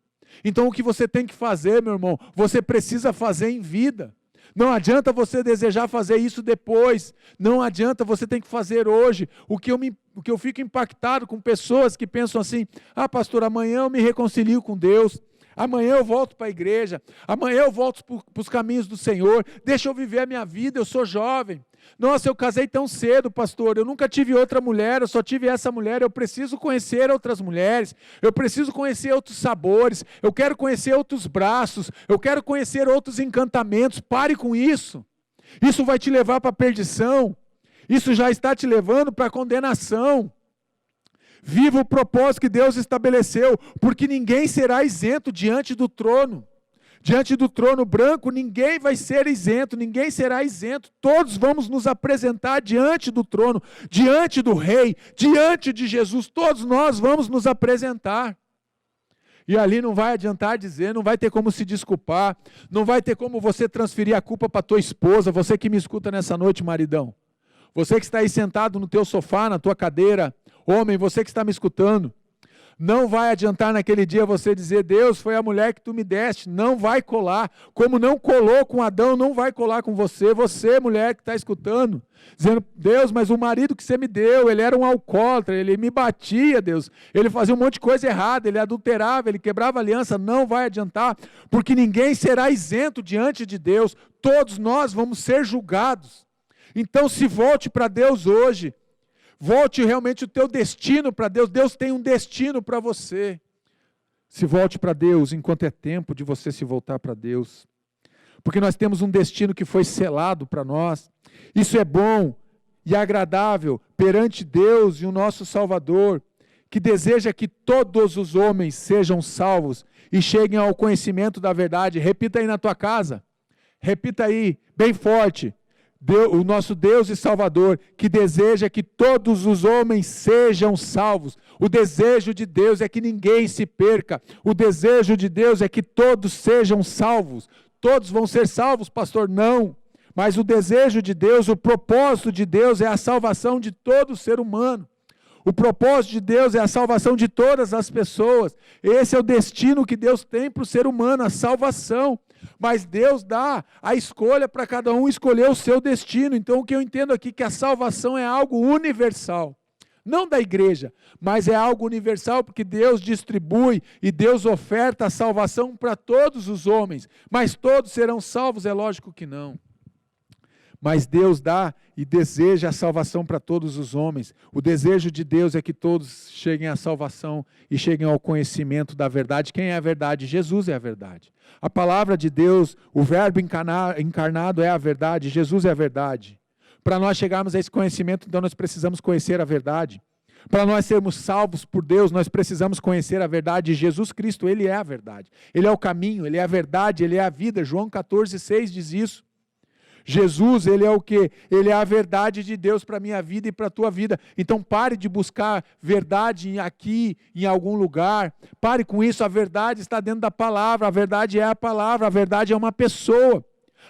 Então o que você tem que fazer, meu irmão, você precisa fazer em vida. Não adianta você desejar fazer isso depois, não adianta, você tem que fazer hoje. O que eu fico impactado com pessoas que pensam assim, pastor, amanhã eu me reconcilio com Deus, amanhã eu volto para a igreja, amanhã eu volto para os caminhos do Senhor, deixa eu viver a minha vida, eu sou jovem. Nossa, eu casei tão cedo, pastor, eu nunca tive outra mulher, eu só tive essa mulher, eu preciso conhecer outras mulheres, eu preciso conhecer outros sabores, eu quero conhecer outros braços, eu quero conhecer outros encantamentos. Pare com isso. Isso vai te levar para a perdição, isso já está te levando para a condenação. Viva o propósito que Deus estabeleceu, porque ninguém será isento diante do trono. Diante do trono branco, ninguém vai ser isento, ninguém será isento. Todos vamos nos apresentar diante do trono, diante do Rei, diante de Jesus. Todos nós vamos nos apresentar. E ali não vai adiantar dizer, não vai ter como se desculpar, não vai ter como você transferir a culpa para tua esposa, você que me escuta nessa noite, maridão. Você que está aí sentado no teu sofá, na tua cadeira, homem, você que está me escutando. Não vai adiantar naquele dia você dizer, Deus, foi a mulher que tu me deste. Não vai colar. Como não colou com Adão, não vai colar com você. Você, mulher que está escutando, dizendo, Deus, mas o marido que você me deu, ele era um alcoólatra, ele me batia, Deus. Ele fazia um monte de coisa errada, ele adulterava, ele quebrava aliança. Não vai adiantar, porque ninguém será isento diante de Deus. Todos nós vamos ser julgados. Então se volte para Deus hoje. Volte realmente o teu destino para Deus. Deus tem um destino para você. Se volte para Deus enquanto é tempo de você se voltar para Deus. Porque nós temos um destino que foi selado para nós. Isso é bom e agradável perante Deus e o nosso Salvador, que deseja que todos os homens sejam salvos e cheguem ao conhecimento da verdade. Repita aí na tua casa. Repita aí, bem forte. O nosso Deus e Salvador, que deseja que todos os homens sejam salvos. O desejo de Deus é que ninguém se perca. O desejo de Deus é que todos sejam salvos. Todos vão ser salvos, pastor? Não. Mas o desejo de Deus, o propósito de Deus é a salvação de todo ser humano. O propósito de Deus é a salvação de todas as pessoas. Esse é o destino que Deus tem para o ser humano, a salvação. Mas Deus dá a escolha para cada um escolher o seu destino. Então o que eu entendo aqui é que a salvação é algo universal. não da igreja, mas é algo universal, porque Deus distribui e Deus oferta a salvação para todos os homens, mas todos serão salvos? É lógico que não. Mas Deus dá e deseja a salvação para todos os homens. O desejo de Deus é que todos cheguem à salvação e cheguem ao conhecimento da verdade. Quem é a verdade? Jesus é a verdade. A palavra de Deus, o verbo encarnado é a verdade, Jesus é a verdade. Para nós chegarmos a esse conhecimento, então nós precisamos conhecer a verdade. Para nós sermos salvos por Deus, nós precisamos conhecer a verdade. Jesus Cristo, Ele é a verdade. Ele é o caminho, Ele é a verdade, Ele é a vida. João 14,6 diz isso. Jesus, Ele é o quê? Ele é a verdade de Deus para a minha vida e para a tua vida. Então pare de buscar verdade aqui, em algum lugar. Pare com isso, a verdade está dentro da palavra. A verdade é a palavra, a verdade é uma pessoa.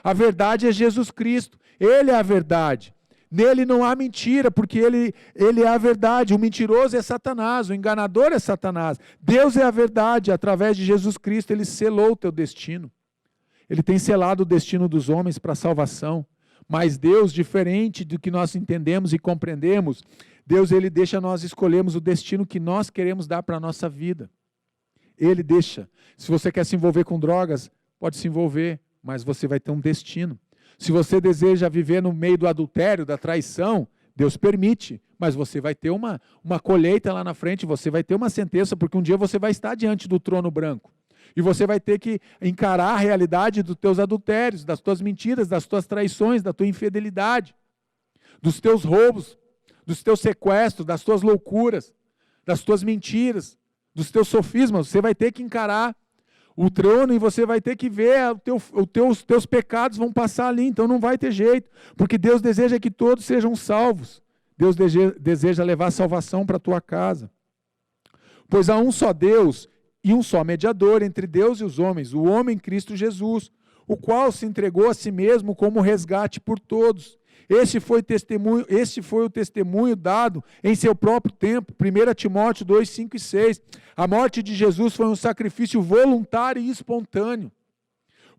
A verdade é Jesus Cristo. Ele é a verdade. Nele não há mentira, porque ele é a verdade. O mentiroso é Satanás, o enganador é Satanás. Deus é a verdade. Através de Jesus Cristo, Ele selou o teu destino. Ele tem selado o destino dos homens para a salvação. Mas Deus, diferente do que nós entendemos e compreendemos, Deus, Ele deixa nós escolhermos o destino que nós queremos dar para a nossa vida. Ele deixa. Se você quer se envolver com drogas, pode se envolver, mas você vai ter um destino. Se você deseja viver no meio do adultério, da traição, Deus permite, mas você vai ter uma colheita lá na frente, você vai ter uma sentença, porque um dia você vai estar diante do trono branco. E você vai ter que encarar a realidade dos teus adultérios, das tuas mentiras, das tuas traições, da tua infidelidade, dos teus roubos, dos teus sequestros, das tuas loucuras, das tuas mentiras, dos teus sofismas. Você vai ter que encarar o trono e você vai ter que ver, os teus pecados vão passar ali, então não vai ter jeito, porque Deus deseja que todos sejam salvos. Deus deseja levar salvação para a tua casa. Pois há um só Deus e um só mediador entre Deus e os homens, o homem Cristo Jesus, o qual se entregou a si mesmo como resgate por todos. Este foi o testemunho dado em seu próprio tempo, 1 Timóteo 2, 5 e 6. A morte de Jesus foi um sacrifício voluntário e espontâneo,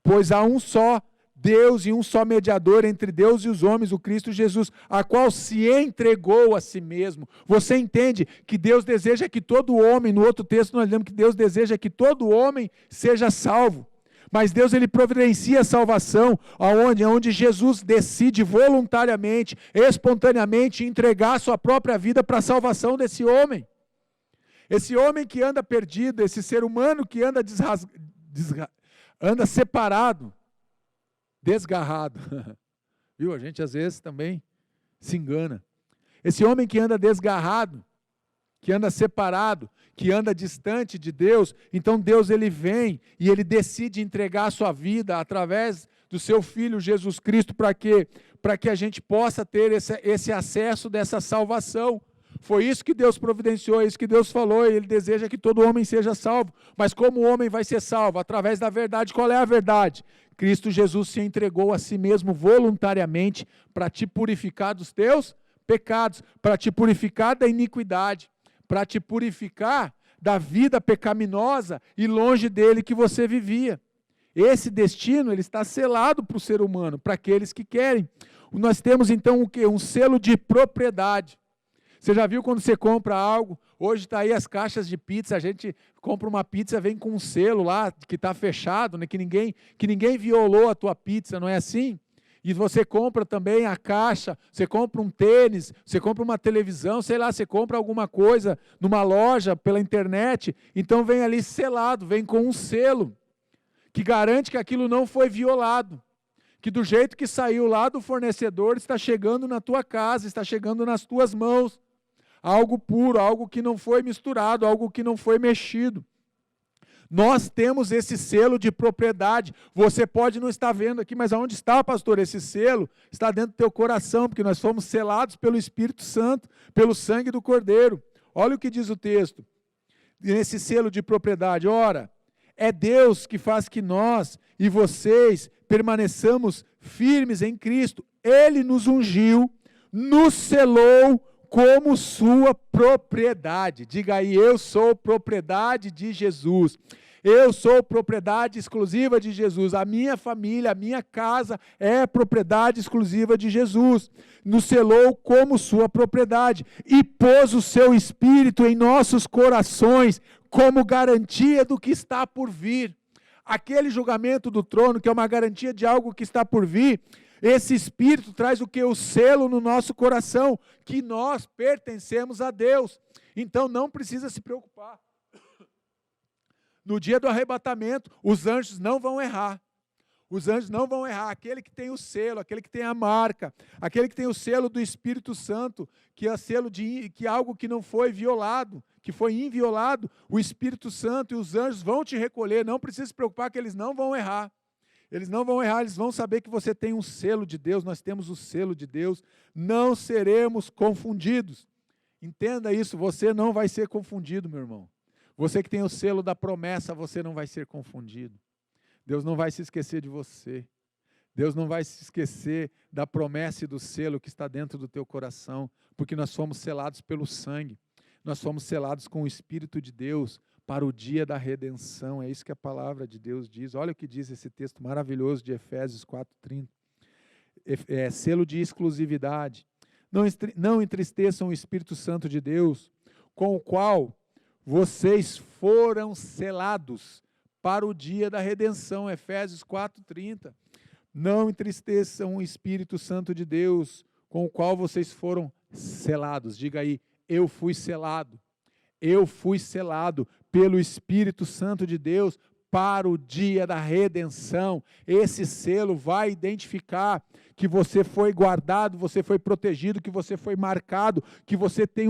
pois há um só Deus e um só mediador entre Deus e os homens, o Cristo Jesus, a qual se entregou a si mesmo. Você entende que Deus deseja que todo homem, no outro texto nós lemos que Deus deseja que todo homem seja salvo. Mas Deus, Ele providencia a salvação, onde Jesus decide voluntariamente, espontaneamente, entregar a sua própria vida para a salvação desse homem. Esse homem que anda perdido, esse ser humano que anda anda separado, desgarrado. Viu? A gente às vezes também se engana. Esse homem que anda desgarrado, que anda separado, que anda distante de Deus, então Deus, Ele vem e Ele decide entregar a sua vida através do seu Filho Jesus Cristo, para quê? Para que a gente possa ter esse acesso dessa salvação. Foi isso que Deus providenciou, é isso que Deus falou, e Ele deseja que todo homem seja salvo. Mas como o homem vai ser salvo? Através da verdade. Qual é a verdade? Cristo Jesus se entregou a si mesmo voluntariamente para te purificar dos teus pecados, para te purificar da iniquidade, para te purificar da vida pecaminosa e longe dele que você vivia. Esse destino, ele está selado para o ser humano, para aqueles que querem. Nós temos então o quê? Um selo de propriedade. Você já viu quando você compra algo? Hoje está aí as caixas de pizza, a gente compra uma pizza, vem com um selo lá, que está fechado, né, que ninguém violou a tua pizza, não é assim? E você compra também a caixa, você compra um tênis, você compra uma televisão, sei lá, você compra alguma coisa numa loja, pela internet, então vem ali selado, vem com um selo, que garante que aquilo não foi violado, que do jeito que saiu lá do fornecedor, está chegando na tua casa, está chegando nas tuas mãos, algo puro, algo que não foi misturado, algo que não foi mexido. Nós temos esse selo de propriedade. Você pode não estar vendo aqui, mas aonde está, pastor? Esse selo está dentro do teu coração, porque nós fomos selados pelo Espírito Santo, pelo sangue do Cordeiro. Olha o que diz o texto, nesse selo de propriedade. Ora, é Deus que faz que nós e vocês permaneçamos firmes em Cristo. Ele nos ungiu, nos selou como sua propriedade. Diga aí, eu sou propriedade de Jesus. Eu sou propriedade exclusiva de Jesus. A minha família, a minha casa é propriedade exclusiva de Jesus. Nos selou como sua propriedade e pôs o seu Espírito em nossos corações como garantia do que está por vir. Aquele julgamento do trono, que é uma garantia de algo que está por vir, esse Espírito traz o que? O selo no nosso coração, que nós pertencemos a Deus. Então não precisa se preocupar. No dia do arrebatamento, os anjos não vão errar. Os anjos não vão errar. Aquele que tem o selo, aquele que tem a marca, aquele que tem o selo do Espírito Santo, que é selo de que algo que não foi violado, que foi inviolado, o Espírito Santo e os anjos vão te recolher. Não precisa se preocupar que eles não vão errar. Eles não vão errar, eles vão saber que você tem um selo de Deus, nós temos o selo de Deus. Não seremos confundidos. Entenda isso, você não vai ser confundido, meu irmão. Você que tem o selo da promessa, você não vai ser confundido. Deus não vai se esquecer de você. Deus não vai se esquecer da promessa e do selo que está dentro do teu coração, porque nós somos selados pelo sangue. Nós somos selados com o Espírito de Deus para o dia da redenção. É isso que a palavra de Deus diz. Olha o que diz esse texto maravilhoso de Efésios 4:30. Selo de exclusividade. Não entristeçam o Espírito Santo de Deus, com o qual vocês foram selados para o dia da redenção, Efésios 4:30. Não entristeçam o Espírito Santo de Deus, com o qual vocês foram selados. Diga aí, eu fui selado. Eu fui selado pelo Espírito Santo de Deus para o dia da redenção. Esse selo vai identificar que você foi guardado, você foi protegido, que você foi marcado, que você tem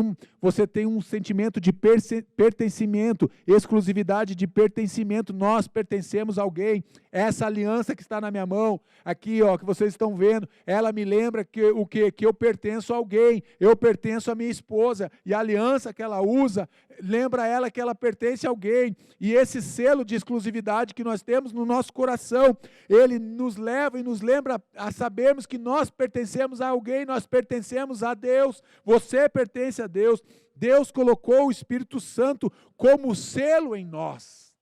um sentimento de pertencimento, exclusividade de pertencimento. Nós pertencemos a alguém. Essa aliança que está na minha mão, aqui, ó, que vocês estão vendo, ela me lembra que eu pertenço a alguém, eu pertenço à minha esposa, e a aliança que ela usa, lembra ela que ela pertence a alguém, e esse selo de exclusividade que nós temos no nosso coração, ele nos leva e nos lembra a sabermos que nós pertencemos a alguém, nós pertencemos a Deus, você pertence a Deus. Deus colocou o Espírito Santo como selo em nós.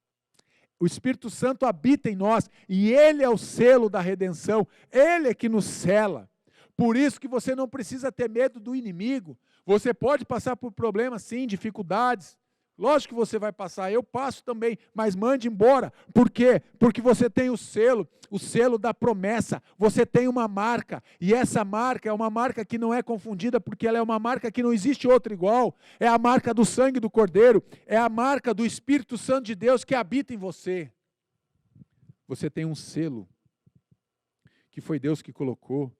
O Espírito Santo habita em nós e Ele é o selo da redenção, Ele é que nos sela. Por isso que você não precisa ter medo do inimigo. Você pode passar por problemas, sim, dificuldades. Lógico que você vai passar, eu passo também, mas mande embora. Por quê? Porque você tem o selo da promessa. Você tem uma marca, e essa marca é uma marca que não é confundida, porque ela é uma marca que não existe outra igual. É a marca do sangue do Cordeiro, é a marca do Espírito Santo de Deus que habita em você. Você tem um selo, que foi Deus que colocou,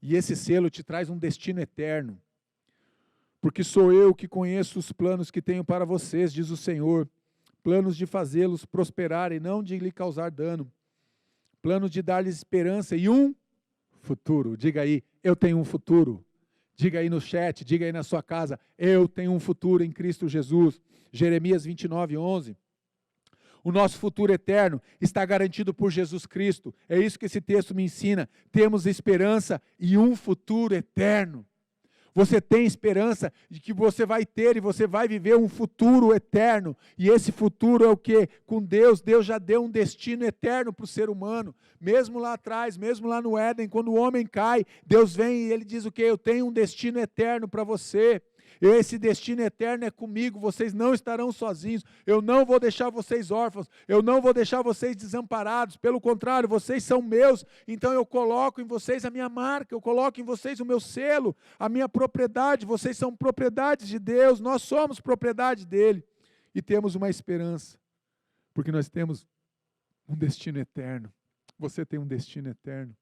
e esse selo te traz um destino eterno. Porque sou eu que conheço os planos que tenho para vocês, diz o Senhor, planos de fazê-los prosperar e não de lhe causar dano, planos de dar-lhes esperança e um futuro. Diga aí, eu tenho um futuro. Diga aí no chat, diga aí na sua casa, eu tenho um futuro em Cristo Jesus. Jeremias 29:11. O nosso futuro eterno está garantido por Jesus Cristo. É isso que esse texto me ensina. Temos esperança e um futuro eterno. Você tem esperança de que você vai ter e você vai viver um futuro eterno. E esse futuro é o quê? Com Deus, Deus já deu um destino eterno para o ser humano. Mesmo lá atrás, mesmo lá no Éden, quando o homem cai, Deus vem e Ele diz o quê? Eu tenho um destino eterno para você. Esse destino eterno é comigo, vocês não estarão sozinhos, eu não vou deixar vocês órfãos, eu não vou deixar vocês desamparados, pelo contrário, vocês são meus, então eu coloco em vocês a minha marca, eu coloco em vocês o meu selo, a minha propriedade, vocês são propriedades de Deus, nós somos propriedade dEle, e temos uma esperança, porque nós temos um destino eterno, você tem um destino eterno,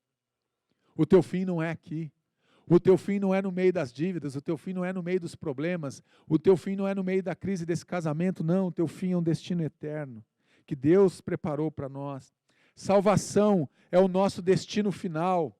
o teu fim não é aqui. O teu fim não é no meio das dívidas, o teu fim não é no meio dos problemas, o teu fim não é no meio da crise desse casamento, não, o teu fim é um destino eterno, que Deus preparou para nós. Salvação é o nosso destino final,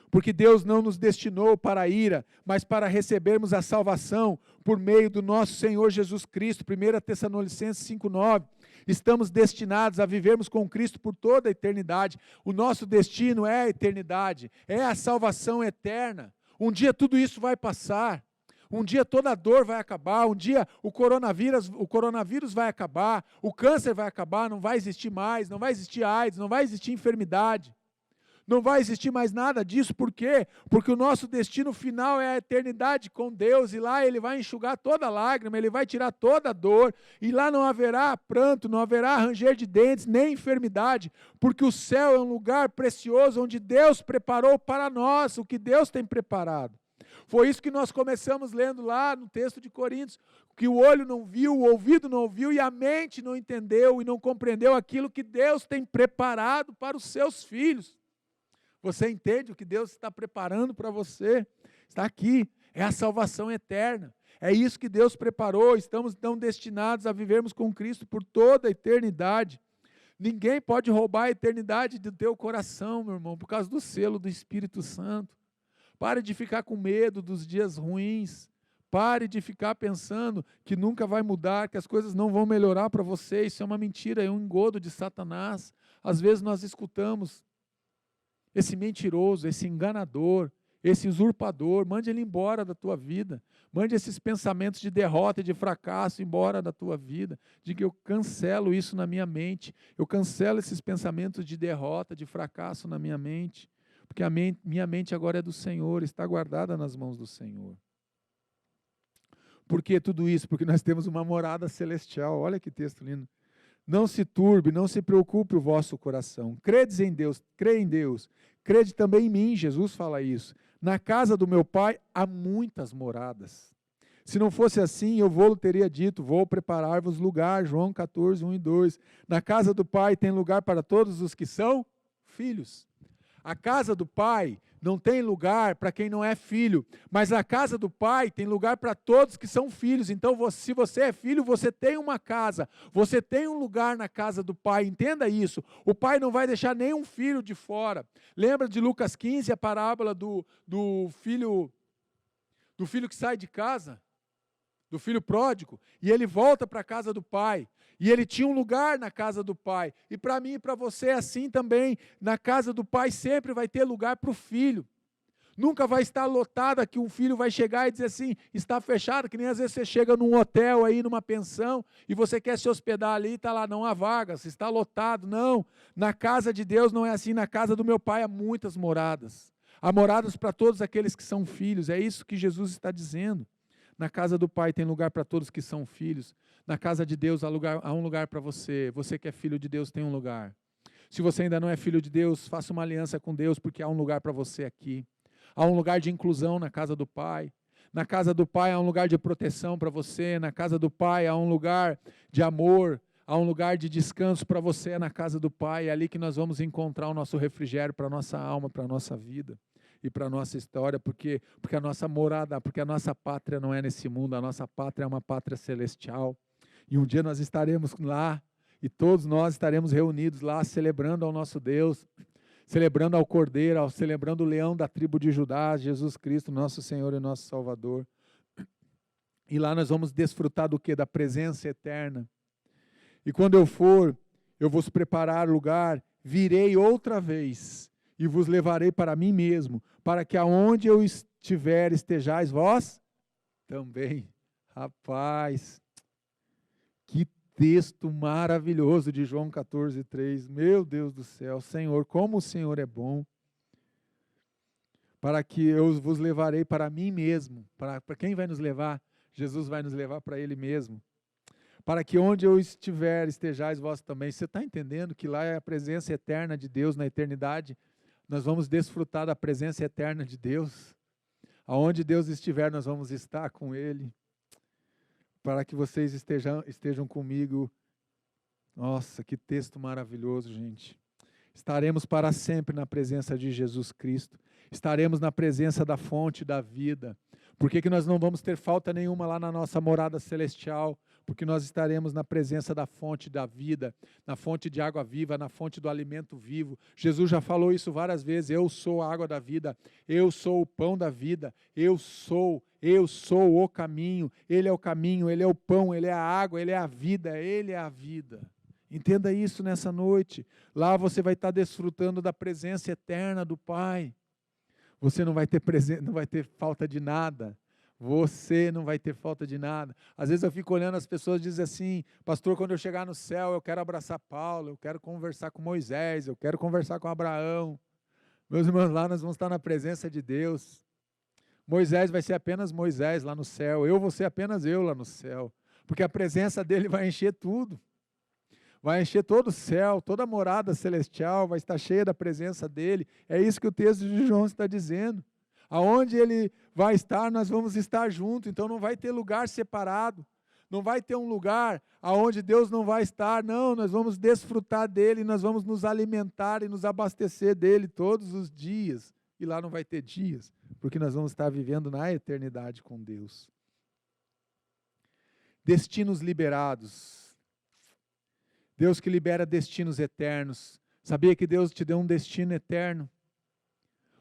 porque Deus não nos destinou para a ira, mas para recebermos a salvação por meio do nosso Senhor Jesus Cristo, 1 Tessalonicenses 5:9. Estamos destinados a vivermos com Cristo por toda a eternidade. O nosso destino é a eternidade, é a salvação eterna. Um dia tudo isso vai passar. Um dia toda a dor vai acabar, um dia o coronavírus vai acabar, o câncer vai acabar, não vai existir mais, não vai existir AIDS, não vai existir enfermidade. Não vai existir mais nada disso, por quê? Porque o nosso destino final é a eternidade com Deus, e lá Ele vai enxugar toda lágrima, Ele vai tirar toda dor, e lá não haverá pranto, não haverá ranger de dentes, nem enfermidade, porque o céu é um lugar precioso, onde Deus preparou para nós, o que Deus tem preparado. Foi isso que nós começamos lendo lá no texto de Coríntios, que o olho não viu, o ouvido não ouviu, e a mente não entendeu e não compreendeu aquilo que Deus tem preparado para os seus filhos. Você entende o que Deus está preparando para você? Está aqui, é a salvação eterna. É isso que Deus preparou, estamos então destinados a vivermos com Cristo por toda a eternidade. Ninguém pode roubar a eternidade do teu coração, meu irmão, por causa do selo do Espírito Santo. Pare de ficar com medo dos dias ruins. Pare de ficar pensando que nunca vai mudar, que as coisas não vão melhorar para você. Isso é uma mentira, é um engodo de Satanás. Às vezes nós escutamos esse mentiroso, esse enganador, esse usurpador, mande ele embora da tua vida. Mande esses pensamentos de derrota e de fracasso embora da tua vida. Diga, eu cancelo isso na minha mente. Eu cancelo esses pensamentos de derrota, de fracasso na minha mente. Porque minha mente agora é do Senhor, está guardada nas mãos do Senhor. Por que tudo isso? Porque nós temos uma morada celestial. Olha que texto lindo. Não se turbe, não se preocupe o vosso coração. Credes em Deus, crê em Deus. Crede também em mim, Jesus fala isso. Na casa do meu Pai há muitas moradas. Se não fosse assim, eu teria dito, vou preparar-vos lugar, João 14, 1 e 2. Na casa do Pai tem lugar para todos os que são filhos. A casa do Pai não tem lugar para quem não é filho, mas a casa do Pai tem lugar para todos que são filhos. Então, se você é filho, você tem uma casa, você tem um lugar na casa do Pai, entenda isso. O Pai não vai deixar nenhum filho de fora. Lembra de Lucas 15, a parábola do filho que sai de casa? Do filho pródigo, e ele volta para a casa do pai, e ele tinha um lugar na casa do pai, e para mim e para você é assim também, na casa do pai sempre vai ter lugar para o filho, nunca vai estar lotada que um filho vai chegar e dizer assim, está fechado, que nem às vezes você chega num hotel aí, numa pensão, e você quer se hospedar ali, e está lá, não há vagas, está lotado, não, na casa de Deus não é assim, na casa do meu pai há muitas moradas, há moradas para todos aqueles que são filhos, é isso que Jesus está dizendo. Na casa do Pai tem lugar para todos que são filhos. Na casa de Deus há um lugar para você. Você que é filho de Deus tem um lugar. Se você ainda não é filho de Deus, faça uma aliança com Deus, porque há um lugar para você aqui. Há um lugar de inclusão na casa do Pai. Na casa do Pai há um lugar de proteção para você. Na casa do Pai há um lugar de amor. Há um lugar de descanso para você na casa do Pai. É ali que nós vamos encontrar o nosso refrigério para a nossa alma, para a nossa vida. E para a nossa história, porque a nossa morada, porque a nossa pátria não é nesse mundo, a nossa pátria é uma pátria celestial, e um dia nós estaremos lá, e todos nós estaremos reunidos lá, celebrando ao nosso Deus, celebrando ao Cordeiro, celebrando o leão da tribo de Judá, Jesus Cristo, nosso Senhor e nosso Salvador, e lá nós vamos desfrutar do quê? Da presença eterna, e quando eu for, eu vos preparar lugar, virei outra vez, e vos levarei para mim mesmo, para que aonde eu estiver, estejais vós também. Rapaz, que texto maravilhoso de João 14, 3. Meu Deus do céu, Senhor, como o Senhor é bom. Para que eu vos levarei para mim mesmo. Para quem vai nos levar? Jesus vai nos levar para Ele mesmo. Para que onde eu estiver, estejais vós também. Você está entendendo que lá é a presença eterna de Deus na eternidade? Nós vamos desfrutar da presença eterna de Deus. Aonde Deus estiver, nós vamos estar com Ele. Para que vocês estejam comigo. Nossa, que texto maravilhoso, gente. Estaremos para sempre na presença de Jesus Cristo. Estaremos na presença da fonte da vida. Por que nós não vamos ter falta nenhuma lá na nossa morada celestial? Porque nós estaremos na presença da fonte da vida, na fonte de água viva, na fonte do alimento vivo. Jesus já falou isso várias vezes, eu sou a água da vida, eu sou o pão da vida, eu sou o caminho, Ele é o caminho, Ele é o pão, Ele é a água, Ele é a vida, Ele é a vida. Entenda isso nessa noite. Lá você vai estar desfrutando da presença eterna do Pai. Você não vai ter falta de nada. Você não vai ter falta de nada. Às vezes eu fico olhando as pessoas e dizem assim, pastor, quando eu chegar no céu, eu quero abraçar Paulo, eu quero conversar com Moisés, eu quero conversar com Abraão. Meus irmãos, lá nós vamos estar na presença de Deus. Moisés vai ser apenas Moisés lá no céu, eu vou ser apenas eu lá no céu, porque a presença dele vai encher tudo. Vai encher todo o céu, toda a morada celestial vai estar cheia da presença dele. É isso que o texto de João está dizendo. Aonde ele vai estar, nós vamos estar juntos, então não vai ter lugar separado. Não vai ter um lugar aonde Deus não vai estar, não, nós vamos desfrutar dele, nós vamos nos alimentar e nos abastecer dele todos os dias. E lá não vai ter dias, porque nós vamos estar vivendo na eternidade com Deus. Destinos liberados. Deus que libera destinos eternos. Sabia que Deus te deu um destino eterno?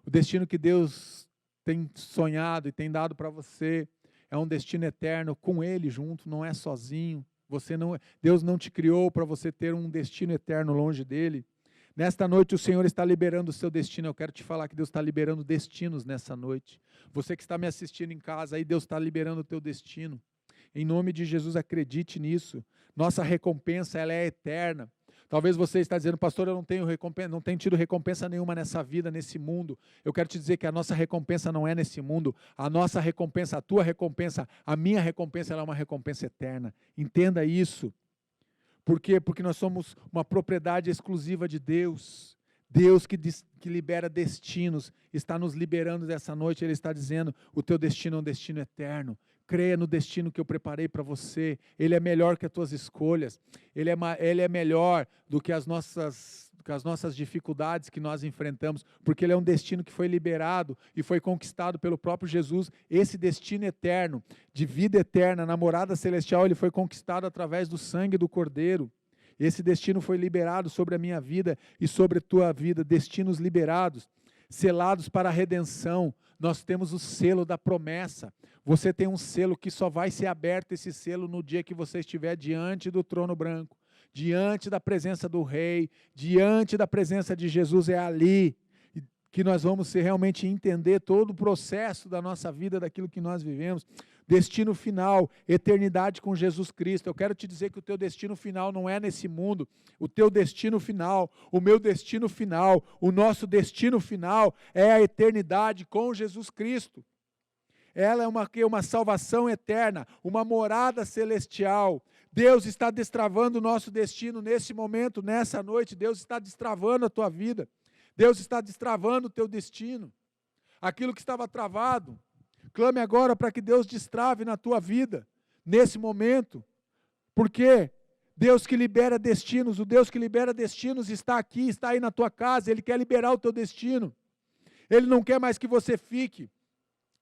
O destino que Deus tem sonhado e tem dado para você é um destino eterno com Ele junto, não é sozinho. Deus não te criou para você ter um destino eterno longe dEle. Nesta noite o Senhor está liberando o seu destino. Eu quero te falar que Deus está liberando destinos nessa noite. Você que está me assistindo em casa, aí Deus está liberando o teu destino. Em nome de Jesus, acredite nisso. Nossa recompensa, ela é eterna. Talvez você está dizendo, pastor, eu não tenho tido recompensa nenhuma nessa vida, nesse mundo. Eu quero te dizer que a nossa recompensa não é nesse mundo. A nossa recompensa, a tua recompensa, a minha recompensa, ela é uma recompensa eterna. Entenda isso. Por quê? Porque nós somos uma propriedade exclusiva de Deus. Deus que libera destinos, está nos liberando dessa noite. Ele está dizendo, o teu destino é um destino eterno. Creia no destino que eu preparei para você. Ele é melhor que as tuas escolhas. Ele é melhor do que as nossas dificuldades que nós enfrentamos, porque ele é um destino que foi liberado e foi conquistado pelo próprio Jesus. Esse destino eterno, de vida eterna, na morada celestial, ele foi conquistado através do sangue do Cordeiro. Esse destino foi liberado sobre a minha vida e sobre a tua vida, destinos liberados, selados para a redenção. Nós temos o selo da promessa. Você tem um selo que só vai ser aberto, esse selo, no dia que você estiver diante do trono branco, diante da presença do Rei, diante da presença de Jesus. É ali que nós vamos realmente entender todo o processo da nossa vida, daquilo que nós vivemos. Destino final, eternidade com Jesus Cristo. Eu quero te dizer que o teu destino final não é nesse mundo. O teu destino final, o meu destino final, o nosso destino final é a eternidade com Jesus Cristo. Ela é uma salvação eterna, uma morada celestial. Deus está destravando o nosso destino nesse momento, nessa noite. Deus está destravando a tua vida. Deus está destravando o teu destino. Aquilo que estava travado, clame agora para que Deus destrave na tua vida, nesse momento. Porque Deus que libera destinos, o Deus que libera destinos está aqui, está aí na tua casa. Ele quer liberar o teu destino. Ele não quer mais que você fique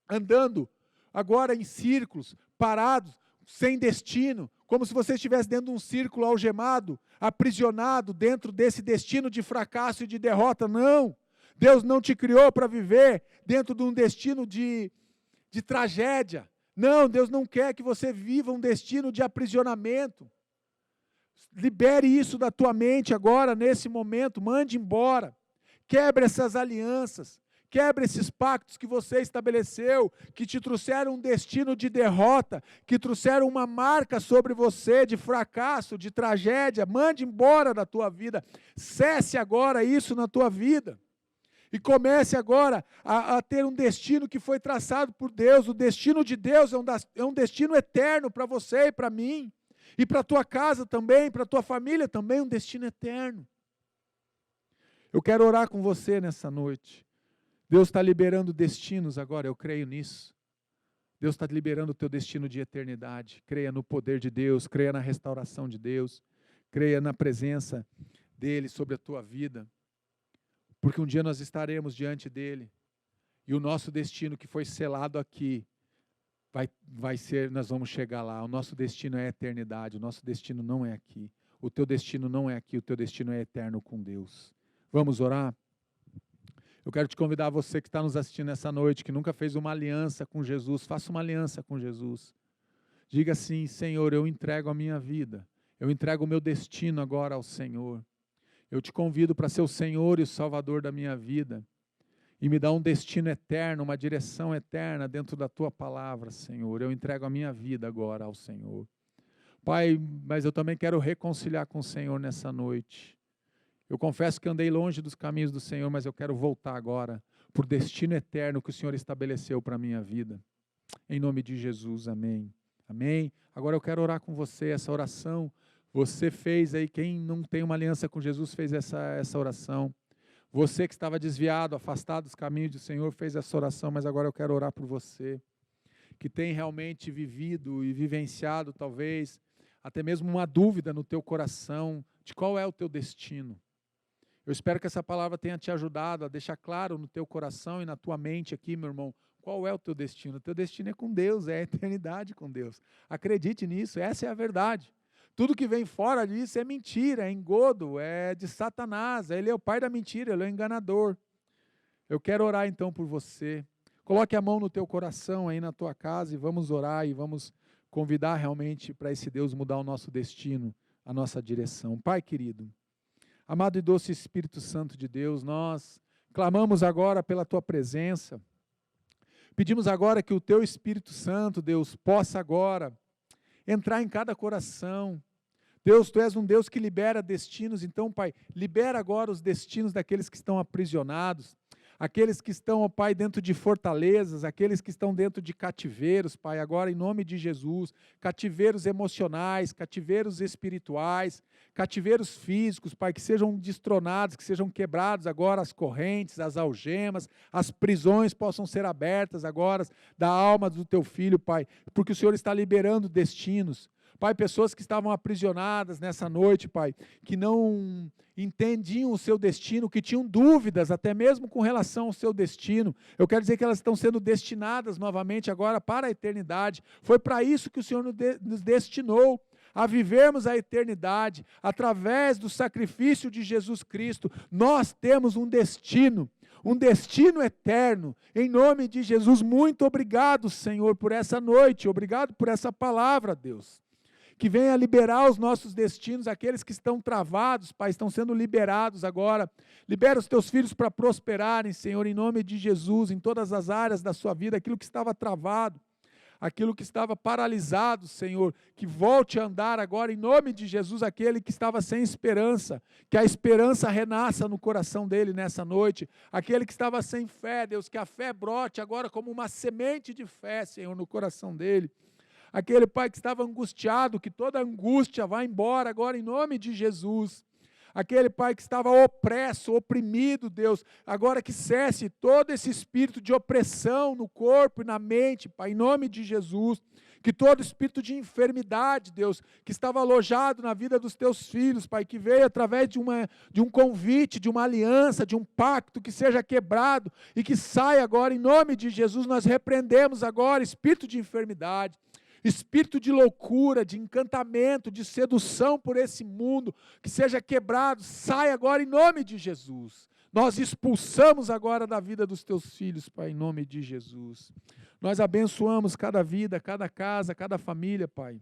andando agora em círculos, parados, sem destino, como se você estivesse dentro de um círculo algemado, aprisionado dentro desse destino de fracasso e de derrota. Não, Deus não te criou para viver dentro de um destino de tragédia. Não, Deus não quer que você viva um destino de aprisionamento. Libere isso da tua mente agora, nesse momento, mande embora. Quebre essas alianças. Quebre esses pactos que você estabeleceu, que te trouxeram um destino de derrota, que trouxeram uma marca sobre você de fracasso, de tragédia. Mande embora da tua vida. Cesse agora isso na tua vida. E comece agora a ter um destino que foi traçado por Deus. O destino de Deus é um destino eterno para você e para mim. E para a tua casa também, para a tua família também, um destino eterno. Eu quero orar com você nessa noite. Deus está liberando destinos agora, eu creio nisso. Deus está liberando o teu destino de eternidade. Creia no poder de Deus, creia na restauração de Deus, creia na presença dEle sobre a tua vida. Porque um dia nós estaremos diante dEle, e o nosso destino que foi selado aqui, vai ser, nós vamos chegar lá. O nosso destino é a eternidade, o nosso destino não é aqui. O teu destino não é aqui, o teu destino é eterno com Deus. Vamos orar? Eu quero te convidar, você que está nos assistindo essa noite, que nunca fez uma aliança com Jesus, faça uma aliança com Jesus. Diga assim: Senhor, eu entrego a minha vida, eu entrego o meu destino agora ao Senhor. Eu te convido para ser o Senhor e o Salvador da minha vida. e me dá um destino eterno, uma direção eterna dentro da tua palavra, Senhor. Eu entrego a minha vida agora ao Senhor. Pai, mas eu também quero reconciliar com o Senhor nessa noite. Eu confesso que andei longe dos caminhos do Senhor, mas eu quero voltar agora por destino eterno que o Senhor estabeleceu para a minha vida. Em nome de Jesus, amém. Amém. Agora eu quero orar com você, essa oração. Você fez aí, quem não tem uma aliança com Jesus fez essa oração. Você que estava desviado, afastado dos caminhos do Senhor, fez essa oração, mas agora eu quero orar por você, que tem realmente vivido e vivenciado, talvez, até mesmo uma dúvida no teu coração, de qual é o teu destino. Eu espero que essa palavra tenha te ajudado a deixar claro no teu coração e na tua mente aqui, meu irmão, qual é o teu destino. O teu destino é com Deus, é a eternidade com Deus. Acredite nisso, essa é a verdade. Tudo que vem fora disso é mentira, é engodo, é de Satanás. Ele é o pai da mentira, ele é o enganador. Eu quero orar então por você. Coloque a mão no teu coração aí na tua casa e vamos orar e vamos convidar realmente para esse Deus mudar o nosso destino, a nossa direção. Pai querido, amado e doce Espírito Santo de Deus, nós clamamos agora pela tua presença. Pedimos agora que o teu Espírito Santo, Deus, possa agora entrar em cada coração. Deus, tu és um Deus que libera destinos, então, Pai, libera agora os destinos daqueles que estão aprisionados, aqueles que estão, ó Pai, dentro de fortalezas, aqueles que estão dentro de cativeiros, Pai, agora em nome de Jesus, cativeiros emocionais, cativeiros espirituais, cativeiros físicos, Pai, que sejam destronados, que sejam quebrados agora as correntes, as algemas, as prisões possam ser abertas agora da alma do teu filho, Pai, porque o Senhor está liberando destinos. Pai, pessoas que estavam aprisionadas nessa noite, Pai, que não entendiam o seu destino, que tinham dúvidas até mesmo com relação ao seu destino. Eu quero dizer que elas estão sendo destinadas novamente agora para a eternidade. Foi para isso que o Senhor nos destinou, a vivermos a eternidade, através do sacrifício de Jesus Cristo. Nós temos um destino eterno, em nome de Jesus. Muito obrigado, Senhor, por essa noite, obrigado por essa palavra, Deus. Que venha liberar os nossos destinos, aqueles que estão travados, Pai, estão sendo liberados agora. Libera os teus filhos para prosperarem, Senhor, em nome de Jesus, em todas as áreas da sua vida, aquilo que estava travado, aquilo que estava paralisado, Senhor, que volte a andar agora, em nome de Jesus, aquele que estava sem esperança, que a esperança renasça no coração dele nessa noite, aquele que estava sem fé, Deus, que a fé brote agora como uma semente de fé, Senhor, no coração dele. Aquele pai que estava angustiado, que toda angústia vá embora agora em nome de Jesus. Aquele pai que estava opresso, oprimido, Deus, agora que cesse todo esse espírito de opressão no corpo e na mente, Pai, em nome de Jesus. Que todo espírito de enfermidade, Deus, que estava alojado na vida dos teus filhos, Pai, que veio através de um convite, de uma aliança, de um pacto, que seja quebrado e que saia agora em nome de Jesus. Nós repreendemos agora espírito de enfermidade, espírito de loucura, de encantamento, de sedução por esse mundo, que seja quebrado, sai agora em nome de Jesus. Nós expulsamos agora da vida dos teus filhos, Pai, em nome de Jesus. Nós abençoamos cada vida, cada casa, cada família, Pai.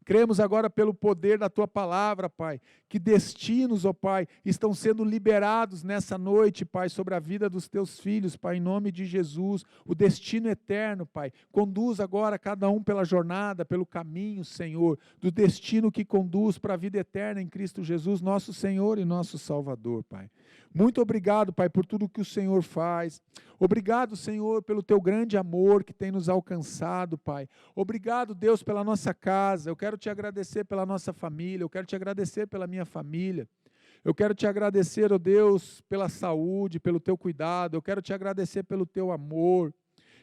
Cremos agora pelo poder da Tua palavra, Pai, que destinos, ó Pai, estão sendo liberados nessa noite, Pai, sobre a vida dos Teus filhos, Pai, em nome de Jesus, o destino eterno, Pai. Conduz agora cada um pela jornada, pelo caminho, Senhor, do destino que conduz para a vida eterna em Cristo Jesus, nosso Senhor e nosso Salvador, Pai. Muito obrigado, Pai, por tudo que o Senhor faz. Obrigado, Senhor, pelo Teu grande amor que tem nos alcançado, Pai. Obrigado, Deus, pela nossa casa. Eu quero Te agradecer pela nossa família. Eu quero Te agradecer pela minha família. Eu quero Te agradecer, ó Deus, pela saúde, pelo Teu cuidado. Eu quero Te agradecer pelo Teu amor.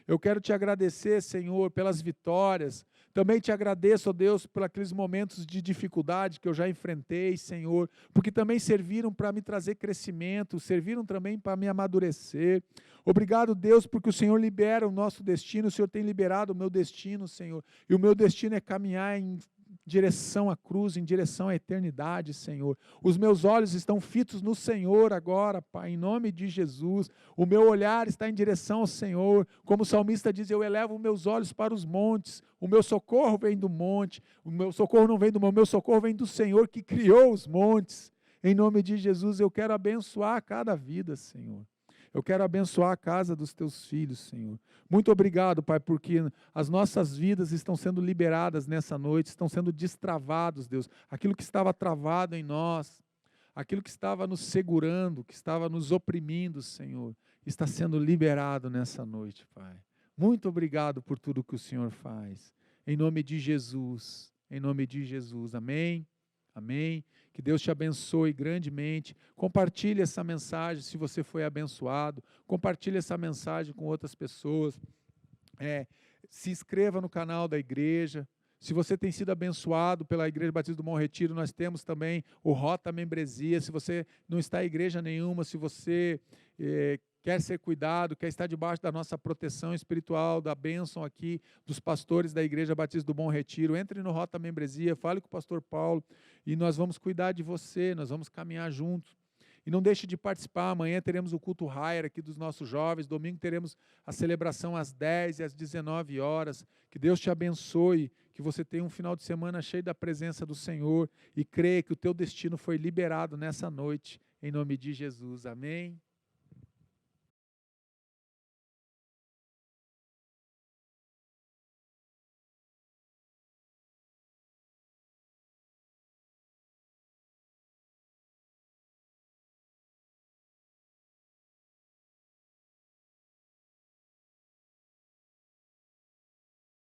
Eu quero Te agradecer, Senhor, pelas vitórias. Também Te agradeço, ó Deus, por aqueles momentos de dificuldade que eu já enfrentei, Senhor, porque também serviram para me trazer crescimento, serviram também para me amadurecer. Obrigado, Deus, porque o Senhor libera o nosso destino, o Senhor tem liberado o meu destino, Senhor, e o meu destino é caminhar em direção à cruz, em direção à eternidade, Senhor. Os meus olhos estão fitos no Senhor agora, Pai, em nome de Jesus. O meu olhar está em direção ao Senhor. Como o salmista diz, eu elevo meus olhos para os montes. O meu socorro vem do monte. O meu socorro não vem do monte, o meu socorro vem do Senhor que criou os montes. Em nome de Jesus, eu quero abençoar cada vida, Senhor. Eu quero abençoar a casa dos teus filhos, Senhor. Muito obrigado, Pai, porque as nossas vidas estão sendo liberadas nessa noite, estão sendo destravados, Deus. Aquilo que estava travado em nós, aquilo que estava nos segurando, que estava nos oprimindo, Senhor, está sendo liberado nessa noite, Pai. Muito obrigado por tudo que o Senhor faz. Em nome de Jesus, em nome de Jesus. Amém. Amém. Que Deus te abençoe grandemente. Compartilhe essa mensagem se você foi abençoado. Compartilhe essa mensagem com outras pessoas. Se inscreva no canal da igreja. Se você tem sido abençoado pela Igreja Batista do Bom Retiro, nós temos também o Rota Membresia. Se você não está em igreja nenhuma, se você quer ser cuidado, quer estar debaixo da nossa proteção espiritual, da bênção aqui dos pastores da Igreja Batista do Bom Retiro, entre no Rota Membresia, fale com o pastor Paulo e nós vamos cuidar de você, nós vamos caminhar juntos. E não deixe de participar, amanhã teremos o culto Hire aqui dos nossos jovens, domingo teremos a celebração às 10 e às 19 horas. Que Deus te abençoe, que você tenha um final de semana cheio da presença do Senhor e creia que o teu destino foi liberado nessa noite, em nome de Jesus. Amém.